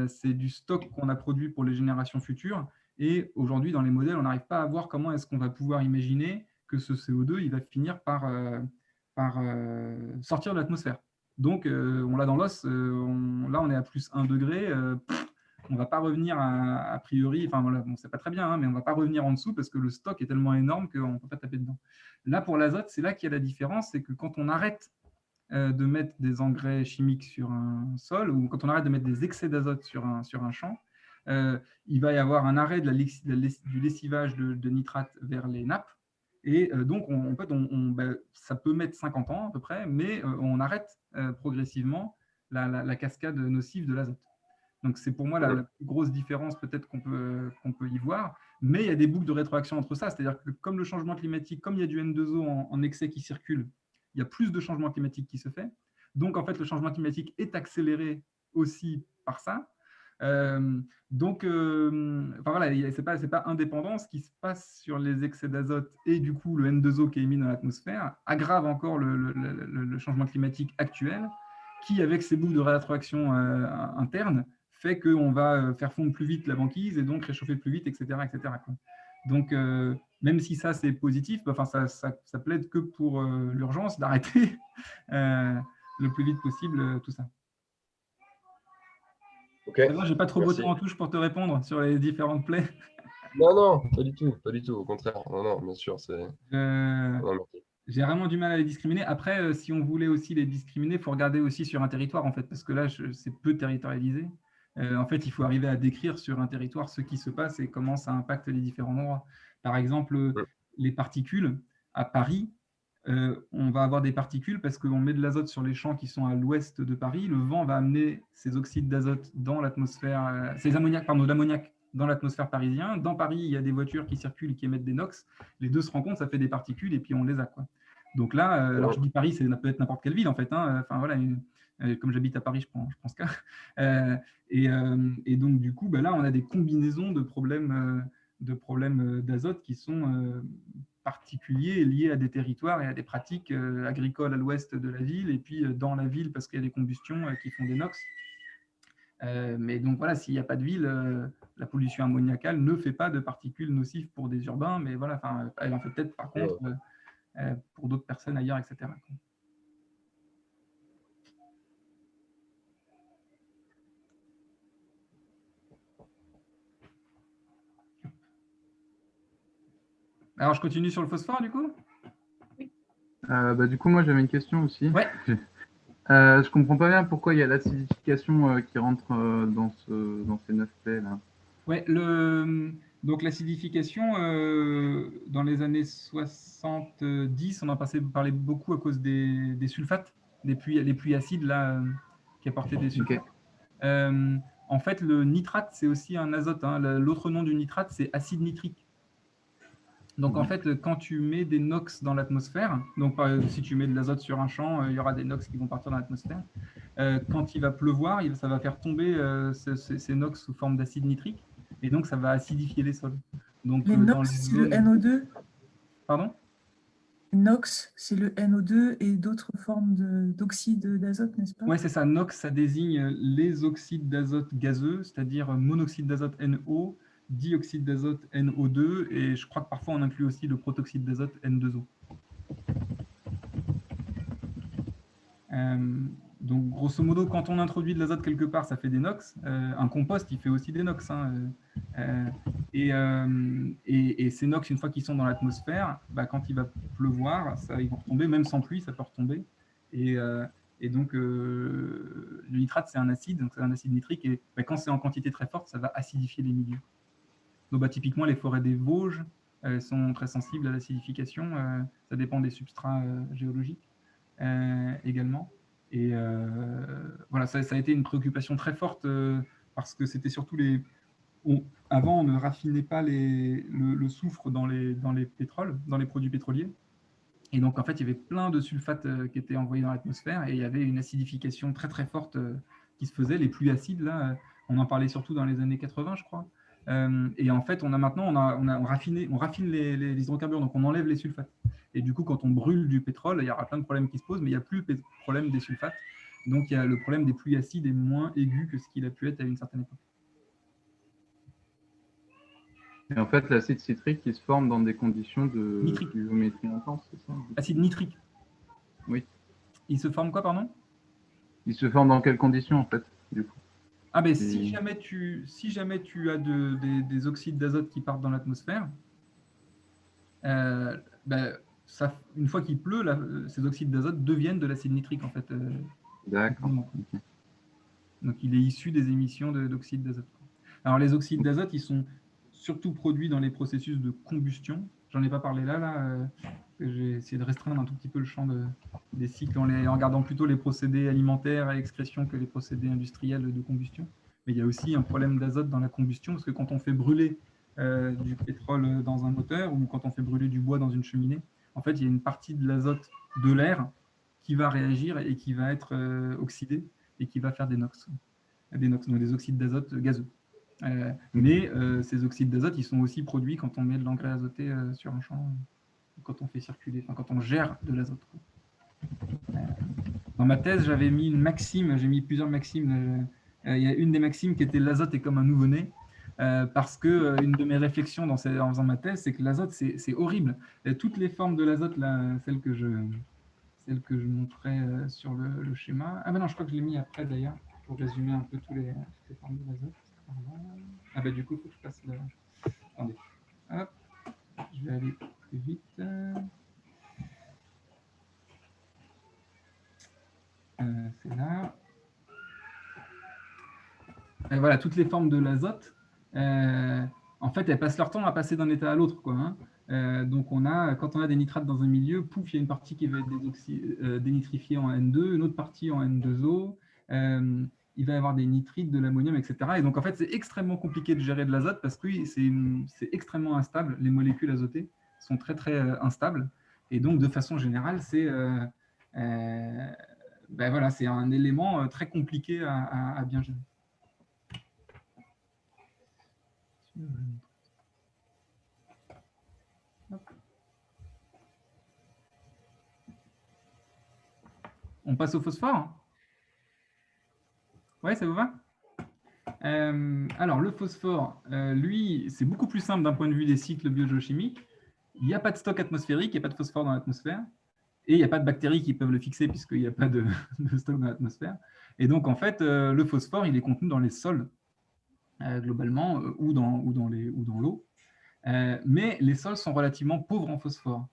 c'est du stock qu'on a produit pour les générations futures. Et aujourd'hui, dans les modèles, on n'arrive pas à voir comment est-ce qu'on va pouvoir imaginer que ce CO2 il va finir par sortir de l'atmosphère. Donc, on l'a dans l'os, là, on est à plus 1 degré. On ne va pas revenir a priori, enfin voilà, bon, c'est pas très bien, hein, mais on ne va pas revenir en dessous parce que le stock est tellement énorme qu'on ne peut pas taper dedans. Là, pour l'azote, c'est là qu'il y a la différence, c'est que quand on arrête de mettre des engrais chimiques sur un sol ou quand on arrête de mettre des excès d'azote sur un champ, il va y avoir un arrêt du lessivage de nitrates vers les nappes. Et donc, ça peut mettre 50 ans à peu près, mais on arrête progressivement la cascade nocive de l'azote. Donc, c'est pour moi la plus grosse différence peut-être qu'on peut y voir. Mais il y a des boucles de rétroaction entre ça. C'est-à-dire que comme le changement climatique, comme il y a du N2O en excès qui circule, il y a plus de changement climatique qui se fait. Donc, en fait, le changement climatique est accéléré aussi par ça. Donc, voilà, c'est pas indépendant. Ce qui se passe sur les excès d'azote et du coup le N2O qui est émis dans l'atmosphère aggrave encore le changement climatique actuel qui, avec ces boucles de rétroaction internes, fait qu'on va faire fondre plus vite la banquise et donc réchauffer plus vite, etc. etc. Donc, même si ça, c'est positif, ça plaide que pour l'urgence d'arrêter le plus vite possible tout ça. Okay. Je n'ai pas trop botté en touche pour te répondre sur les différentes plaies. Non, pas du tout, au contraire. Non, bien sûr, c'est... J'ai vraiment du mal à les discriminer. Après, si on voulait aussi les discriminer, il faut regarder aussi sur un territoire, en fait, parce que là, c'est peu territorialisé. En fait, il faut arriver à décrire sur un territoire ce qui se passe et comment ça impacte les différents endroits. Par exemple, les particules, à Paris, on va avoir des particules parce qu'on met de l'azote sur les champs qui sont à l'ouest de Paris. Le vent va amener ces oxydes d'azote dans l'atmosphère, l'ammoniac dans l'atmosphère parisienne. Dans Paris, il y a des voitures qui circulent et qui émettent des NOx. Les deux se rencontrent, ça fait des particules et puis on les a, quoi. Donc là, alors je dis Paris, ça peut être n'importe quelle ville en fait. Enfin voilà, comme j'habite à Paris, je prends ce cas. Et donc du coup, là, on a des combinaisons de problèmes d'azote qui sont particuliers, liés à des territoires et à des pratiques agricoles à l'ouest de la ville, et puis dans la ville parce qu'il y a des combustions qui font des NOx. Mais donc voilà, s'il n'y a pas de ville, la pollution ammoniacale ne fait pas de particules nocives pour des urbains, mais voilà, elle en fait peut-être par contre pour d'autres personnes ailleurs, etc. Alors, je continue sur le phosphore, du coup? Du coup, moi, j'avais une question aussi. Ouais. Je comprends pas bien pourquoi il y a l'acidification qui rentre dans ces 9 plaies là. Ouais, donc l'acidification, dans les années 70, on en parlait beaucoup à cause des sulfates, des pluies acides là, qui apportaient des sulfates. Okay. En fait, le nitrate, c'est aussi un azote. Hein. L'autre nom du nitrate, c'est acide nitrique. Donc, en fait, quand tu mets des NOx dans l'atmosphère, donc si tu mets de l'azote sur un champ, il y aura des NOx qui vont partir dans l'atmosphère. Quand il va pleuvoir, ça va faire tomber ces NOx sous forme d'acide nitrique, et donc ça va acidifier les sols. Donc, les NOx, c'est le NO2. Pardon? NOx, c'est le NO2 et d'autres formes d'oxyde d'azote, n'est-ce pas? Oui, c'est ça. NOx, ça désigne les oxydes d'azote gazeux, c'est-à-dire monoxyde d'azote NO, dioxyde d'azote NO2, et je crois que parfois on inclut aussi le protoxyde d'azote N2O. Donc, grosso modo, quand on introduit de l'azote quelque part, ça fait des NOx. Un compost, il fait aussi des NOx. Hein. Et ces NOx, une fois qu'ils sont dans l'atmosphère, quand il va pleuvoir, ils vont retomber, même sans pluie, ça peut retomber. Et donc, le nitrate, c'est un acide, donc c'est un acide nitrique. Et quand c'est en quantité très forte, ça va acidifier les milieux. Donc, typiquement, les forêts des Vosges sont très sensibles à l'acidification. Ça dépend des substrats géologiques également. Et voilà, ça a été une préoccupation très forte parce que c'était surtout avant, on ne raffinait pas le soufre dans les pétroles, dans les produits pétroliers. Et donc, en fait, il y avait plein de sulfates qui étaient envoyés dans l'atmosphère et il y avait une acidification très, très forte qui se faisait. Les pluies acides, là, on en parlait surtout dans les années 80, je crois. Et en fait, on raffine les hydrocarbures, donc on enlève les sulfates. Et du coup, quand on brûle du pétrole, il y aura plein de problèmes qui se posent, mais il n'y a plus le problème des sulfates. Donc, il y a le problème des pluies acides est moins aigu que ce qu'il a pu être à une certaine époque. Et en fait, l'acide citrique, il se forme dans des conditions de Nitrique. pluviométrie intense, c'est ça? Acide nitrique. Oui. Il se forme quoi, pardon? Il se forme dans quelles conditions, en fait, du coup? Ah ben, si jamais tu as des oxydes d'azote qui partent dans l'atmosphère, une fois qu'il pleut, ces oxydes d'azote deviennent de l'acide nitrique, en fait. D'accord. Okay. Donc, il est issu des émissions d'oxyde d'azote. Alors, les oxydes d'azote, ils sont surtout produits dans les processus de combustion. J'en ai pas parlé là. J'ai essayé de restreindre un tout petit peu le champ des cycles en regardant plutôt les procédés alimentaires à excrétion que les procédés industriels de combustion. Mais il y a aussi un problème d'azote dans la combustion, parce que quand on fait brûler du pétrole dans un moteur ou quand on fait brûler du bois dans une cheminée, en fait, il y a une partie de l'azote de l'air qui va réagir et qui va être oxydée et qui va faire des NOx, donc des oxydes d'azote gazeux. Mais ces oxydes d'azote, ils sont aussi produits quand on met de l'engrais azoté sur un champ, quand on fait circuler, quand on gère de l'azote. Dans ma thèse, j'avais mis une maxime, j'ai mis plusieurs maximes. Il y a une des maximes qui était l'azote est comme un nouveau-né, parce que une de mes réflexions en faisant ma thèse, c'est que l'azote, c'est horrible. Et toutes les formes de l'azote, celles que je montrais sur le schéma. Ah ben non, je crois que je l'ai mis après d'ailleurs, pour résumer un peu toutes les formes de l'azote. Ah ben du coup, il faut que je passe là. Attendez. Hop, je vais aller plus vite. C'est là. Et voilà, toutes les formes de l'azote, en fait, elles passent leur temps à passer d'un état à l'autre, quoi, hein. Donc, quand on a des nitrates dans un milieu, pouf, il y a une partie qui va être dénitrifiée en N2, une autre partie en N2O. Il va y avoir des nitrites, de l'ammonium, etc. Et donc, en fait, c'est extrêmement compliqué de gérer de l'azote parce que c'est extrêmement instable. Les molécules azotées sont très, très instables. Et donc, de façon générale, c'est voilà, c'est un élément très compliqué à bien gérer. On passe au phosphore? Ouais, ça vous va? Alors, le phosphore, lui, c'est beaucoup plus simple d'un point de vue des cycles biogéochimiques. Il n'y a pas de stock atmosphérique, il n'y a pas de phosphore dans l'atmosphère. Et il n'y a pas de bactéries qui peuvent le fixer puisqu'il n'y a pas de stock dans l'atmosphère. Et donc, en fait, le phosphore, il est contenu dans les sols, globalement, ou dans l'eau. Mais les sols sont relativement pauvres en phosphore.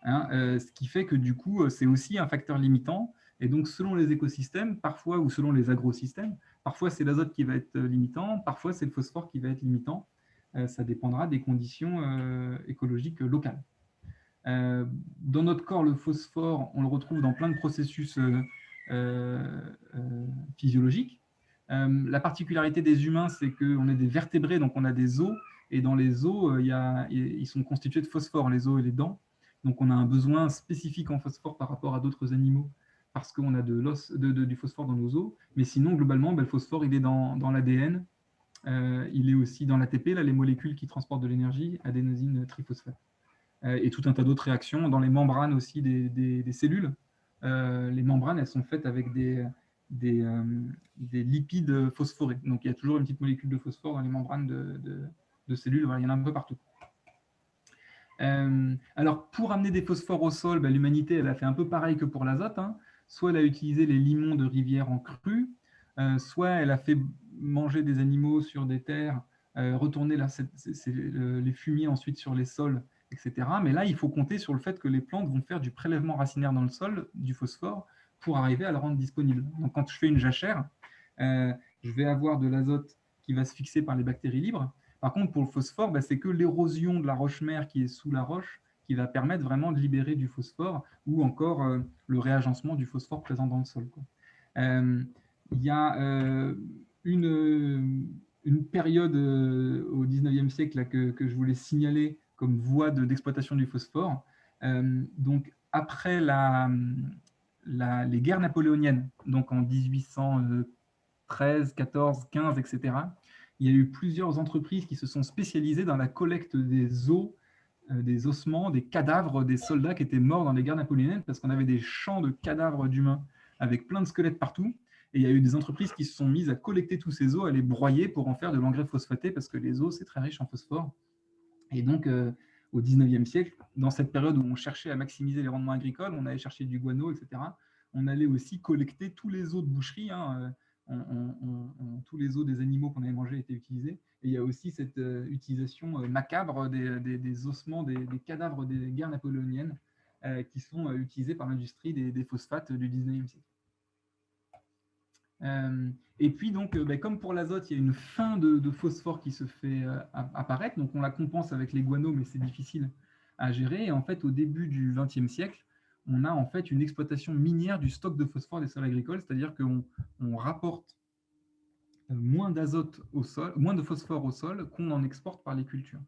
Ce qui fait que, du coup, c'est aussi un facteur limitant. Et donc, selon les écosystèmes, parfois, ou selon les agrosystèmes, parfois c'est l'azote qui va être limitant, parfois c'est le phosphore qui va être limitant. Ça dépendra des conditions écologiques locales. Dans notre corps, le phosphore, on le retrouve dans plein de processus physiologiques. La particularité des humains, c'est qu'on est des vertébrés, donc on a des os, et dans les os, ils sont constitués de phosphore, les os et les dents. Donc on a un besoin spécifique en phosphore par rapport à d'autres animaux, parce qu'on a du phosphore dans nos os. Mais sinon, globalement, le phosphore, il est dans l'ADN, il est aussi dans l'ATP, les molécules qui transportent de l'énergie, adénosine triphosphate. Et tout un tas d'autres réactions dans les membranes aussi des cellules. Les membranes, elles sont faites avec des lipides phosphorés. Donc, il y a toujours une petite molécule de phosphore dans les membranes de cellules. Voilà, il y en a un peu partout. Alors, pour amener des phosphores au sol, l'humanité, elle a fait un peu pareil que pour l'azote. Hein. Soit elle a utilisé les limons de rivière en crue, soit elle a fait manger des animaux sur des terres, retourner les fumiers ensuite sur les sols, etc. Mais là, il faut compter sur le fait que les plantes vont faire du prélèvement racinaire dans le sol, du phosphore, pour arriver à le rendre disponible. Donc, quand je fais une jachère, je vais avoir de l'azote qui va se fixer par les bactéries libres. Par contre, pour le phosphore, c'est que l'érosion de la roche-mère qui est sous la roche qui va permettre vraiment de libérer du phosphore ou encore le réagencement du phosphore présent dans le sol. Il y a une période au 19e siècle là, que je voulais signaler comme voie d'exploitation du phosphore. Donc, après les guerres napoléoniennes, donc en 1813, 14, 15, etc., il y a eu plusieurs entreprises qui se sont spécialisées dans la collecte des os, des ossements, des cadavres des soldats qui étaient morts dans les guerres napoléoniennes, parce qu'on avait des champs de cadavres d'humains avec plein de squelettes partout. Et il y a eu des entreprises qui se sont mises à collecter tous ces os, à les broyer pour en faire de l'engrais phosphaté, parce que les os, c'est très riche en phosphore. Et donc, au 19e siècle, dans cette période où on cherchait à maximiser les rendements agricoles, on allait chercher du guano, etc. On allait aussi collecter tous les os de boucherie. Tous les os des animaux qu'on avait mangés étaient utilisés. Et il y a aussi cette utilisation macabre des ossements, des cadavres des guerres napoléoniennes qui sont utilisés par l'industrie des phosphates du 19e siècle. Et puis, donc, comme pour l'azote, il y a une fin de phosphore qui se fait apparaître. Donc, on la compense avec les guanos, mais c'est difficile à gérer. Et en fait, au début du XXe siècle, on a en fait une exploitation minière du stock de phosphore des sols agricoles, c'est-à-dire qu'on rapporte moins d'azote au sol, moins de phosphore au sol qu'on en exporte par les cultures.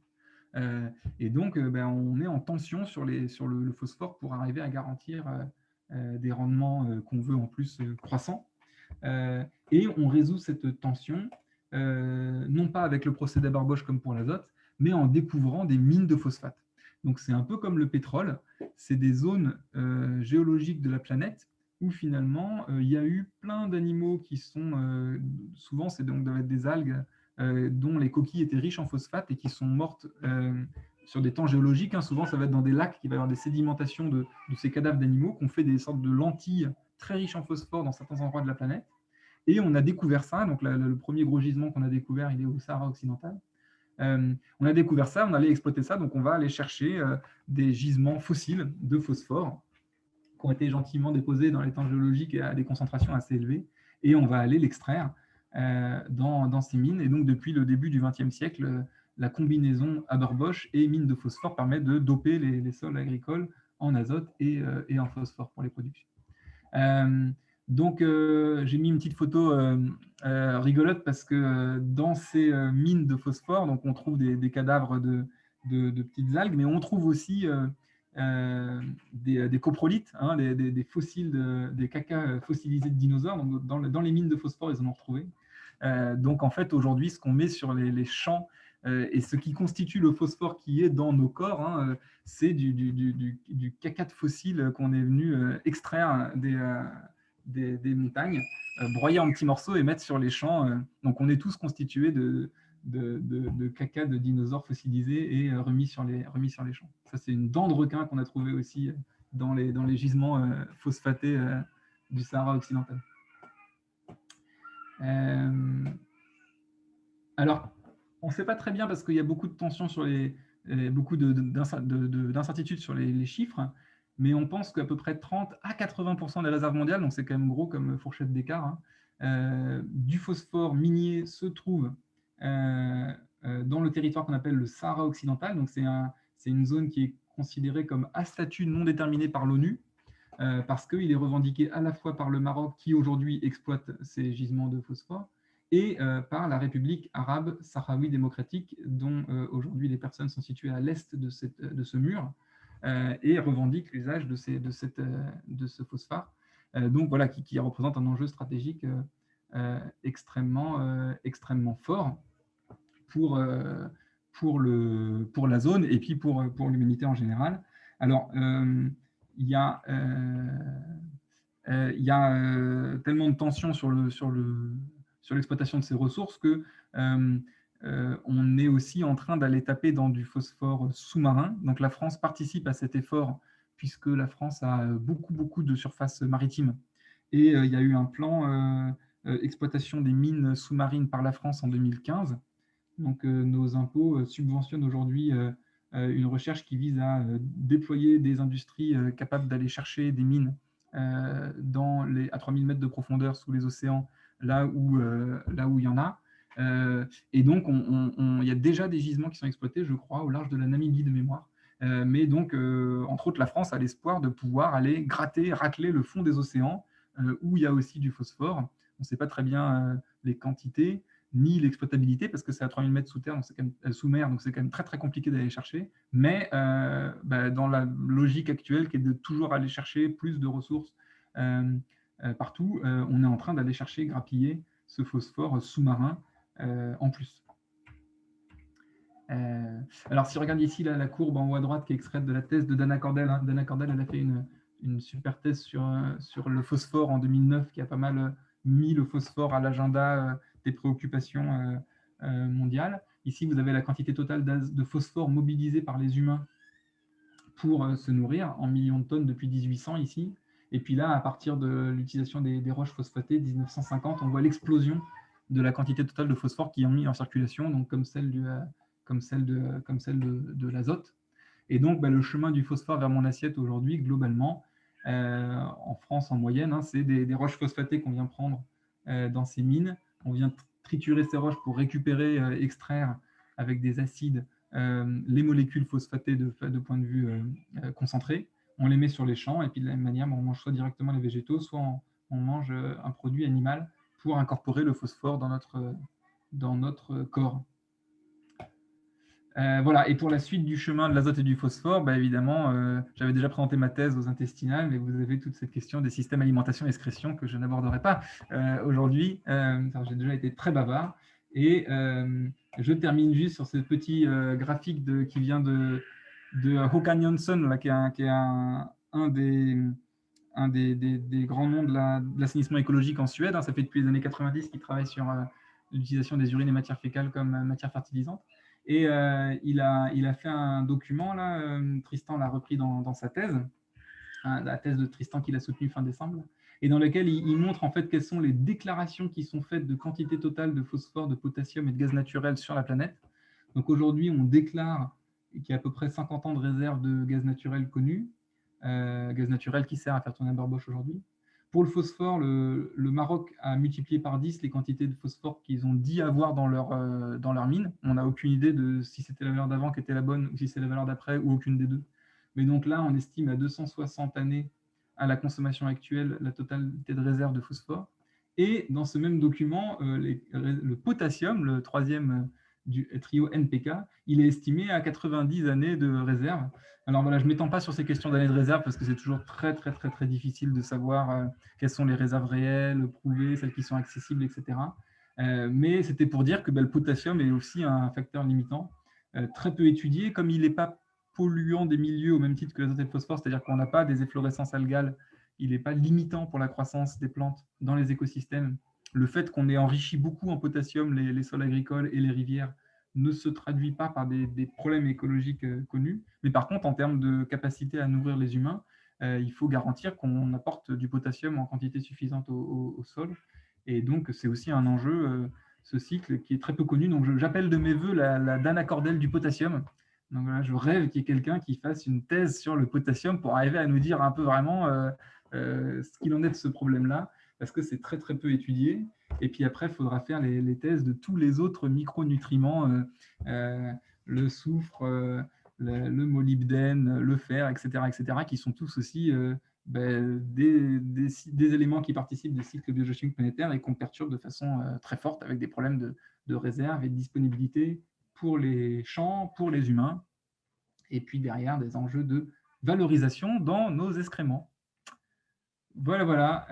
Et donc, on est en tension sur le phosphore pour arriver à garantir des rendements qu'on veut en plus croissants. Et on résout cette tension, non pas avec le procédé Haber-Bosch comme pour l'azote, mais en découvrant des mines de phosphate. Donc c'est un peu comme le pétrole, c'est des zones géologiques de la planète où finalement il y a eu plein d'animaux qui sont, souvent c'est donc des algues dont les coquilles étaient riches en phosphate et qui sont mortes sur des temps géologiques. Souvent ça va être dans des lacs, il va y avoir des sédimentations de ces cadavres d'animaux qui ont fait des sortes de lentilles très riches en phosphore dans certains endroits de la planète. Et on a découvert ça, donc le premier gros gisement qu'on a découvert, il est au Sahara occidental. On a découvert ça, on allait exploiter ça, donc on va aller chercher des gisements fossiles de phosphore qui ont été gentiment déposés dans les temps géologiques à des concentrations assez élevées, et on va aller l'extraire dans ces mines. Et donc depuis le début du XXe siècle, la combinaison Haber-Bosch et mine de phosphore permet de doper les sols agricoles en azote et en phosphore pour les productions. Donc, j'ai mis une petite photo rigolote parce que dans ces mines de phosphore, donc on trouve des cadavres de petites algues, mais on trouve aussi des coprolites, des fossiles, des cacas fossilisés de dinosaures. Donc, dans les mines de phosphore, ils en ont retrouvé. Donc, en fait, aujourd'hui, ce qu'on met sur les champs et ce qui constitue le phosphore qui est dans nos corps, c'est du caca de fossiles qu'on est venu extraire des montagnes, broyer en petits morceaux et mettre sur les champs. Donc, on est tous constitués de caca de dinosaures fossilisés et remis sur les champs. Ça, c'est une dent de requin qu'on a trouvée aussi dans les gisements phosphatés du Sahara occidental. Alors, on ne sait pas très bien parce qu'il y a beaucoup de tensions sur beaucoup d'incertitudes sur les chiffres, mais on pense qu'à peu près 30 à 80% des réserves mondiales, donc c'est quand même gros comme fourchette d'écart, du phosphore minier se trouve dans le territoire qu'on appelle le Sahara occidental. Donc c'est une zone qui est considérée comme à statut non déterminé par l'ONU, parce qu'il est revendiqué à la fois par le Maroc, qui aujourd'hui exploite ces gisements de phosphore, et par la République arabe sahraoui démocratique, dont aujourd'hui les personnes sont situées à l'est de ce mur, et revendiquent l'usage de ce phosphate. Donc voilà, qui représente un enjeu stratégique extrêmement fort pour la zone et puis pour l'humanité en général. Alors, il y a tellement de tensions sur l'exploitation de ces ressources que on est aussi en train d'aller taper dans du phosphore sous-marin. Donc la France participe à cet effort puisque la France a beaucoup de surface maritime. Et il y a eu un plan exploitation des mines sous-marines par la France en 2015. Donc nos impôts subventionnent aujourd'hui une recherche qui vise à déployer des industries capables d'aller chercher des mines à 3000 mètres de profondeur sous les océans, là où il y en a. Et donc, il y a déjà des gisements qui sont exploités, je crois, au large de la Namibie de mémoire. Mais donc, entre autres, la France a l'espoir de pouvoir aller racler le fond des océans, où il y a aussi du phosphore. On ne sait pas très bien les quantités, ni l'exploitabilité, parce que c'est à 3000 mètres sous terre, donc c'est quand même, sous mer, donc c'est quand même très compliqué d'aller chercher. Mais dans la logique actuelle, qui est de toujours aller chercher plus de ressources partout, on est en train d'aller chercher, grappiller ce phosphore sous-marin en plus. Alors, si on regarde ici la courbe en haut à droite qui est extraite de la thèse de Dana Cordell, hein. Dana Cordell, elle a fait une super thèse sur le phosphore en 2009, qui a pas mal mis le phosphore à l'agenda des préoccupations mondiales. Ici, vous avez la quantité totale de phosphore mobilisée par les humains pour se nourrir en millions de tonnes depuis 1800 ici. Et puis là, à partir de l'utilisation des roches phosphatées, 1950, on voit l'explosion de la quantité totale de phosphore qui est mis en circulation, donc comme celle de l'azote. Et donc, le chemin du phosphore vers mon assiette aujourd'hui, globalement, en France en moyenne, hein, c'est des roches phosphatées qu'on vient prendre dans ces mines. On vient triturer ces roches pour récupérer, extraire avec des acides les molécules phosphatées de point de vue concentré. On les met sur les champs et puis de la même manière, on mange soit directement les végétaux, soit on mange un produit animal pour incorporer le phosphore dans notre corps. Voilà, et pour la suite du chemin de l'azote et du phosphore, évidemment, j'avais déjà présenté ma thèse aux intestinales, mais vous avez toute cette question des systèmes alimentation-excrétion que je n'aborderai pas aujourd'hui. J'ai déjà été très bavard. Et je termine juste sur ce petit graphique qui vient de Håkan Jönsson, là, qui est un des grands noms de l'assainissement écologique en Suède. Hein. Ça fait depuis les années 90 qu'il travaille sur l'utilisation des urines et matières fécales comme matière fertilisante. Et il a fait un document, là, Tristan l'a repris dans sa thèse, hein, la thèse de Tristan qu'il a soutenue fin décembre, et dans lequel il montre en fait quelles sont les déclarations qui sont faites de quantité totale de phosphore, de potassium et de gaz naturel sur la planète. Donc aujourd'hui, on déclare qu'il y a à peu près 50 ans de réserve de gaz naturel connu, gaz naturel qui sert à faire tourner un barboche aujourd'hui. Pour le phosphore, le Maroc a multiplié par 10 les quantités de phosphore qu'ils ont dit avoir dans leur mine. On n'a aucune idée de si c'était la valeur d'avant qui était la bonne ou si c'est la valeur d'après ou aucune des deux. Mais donc là, on estime à 260 années à la consommation actuelle la totalité de réserve de phosphore. Et dans ce même document, le potassium, le troisième du trio NPK, il est estimé à 90 années de réserve. Alors voilà, je ne m'étends pas sur ces questions d'années de réserve parce que c'est toujours très difficile de savoir quelles sont les réserves réelles, prouvées, celles qui sont accessibles, etc. Mais c'était pour dire que le potassium est aussi un facteur limitant, très peu étudié, comme il n'est pas polluant des milieux au même titre que l'azote et le phosphore, c'est-à-dire qu'on n'a pas des efflorescences algales, il n'est pas limitant pour la croissance des plantes dans les écosystèmes. Le fait qu'on ait enrichi beaucoup en potassium les sols agricoles et les rivières ne se traduit pas par des problèmes écologiques connus, mais par contre, en termes de capacité à nourrir les humains, il faut garantir qu'on apporte du potassium en quantité suffisante au sol. Et donc, c'est aussi un enjeu, ce cycle, qui est très peu connu. Donc, j'appelle de mes voeux la Dana Cordell du potassium. Donc, voilà, je rêve qu'il y ait quelqu'un qui fasse une thèse sur le potassium pour arriver à nous dire un peu vraiment ce qu'il en est de ce problème-là, parce que c'est très peu étudié. Et puis après, il faudra faire les thèses de tous les autres micronutriments, le soufre, le molybdène, le fer, etc., qui sont tous aussi des éléments qui participent des cycles biochimiques planétaires et qu'on perturbe de façon très forte avec des problèmes de réserve et de disponibilité pour les champs, pour les humains, et puis derrière des enjeux de valorisation dans nos excréments. Voilà.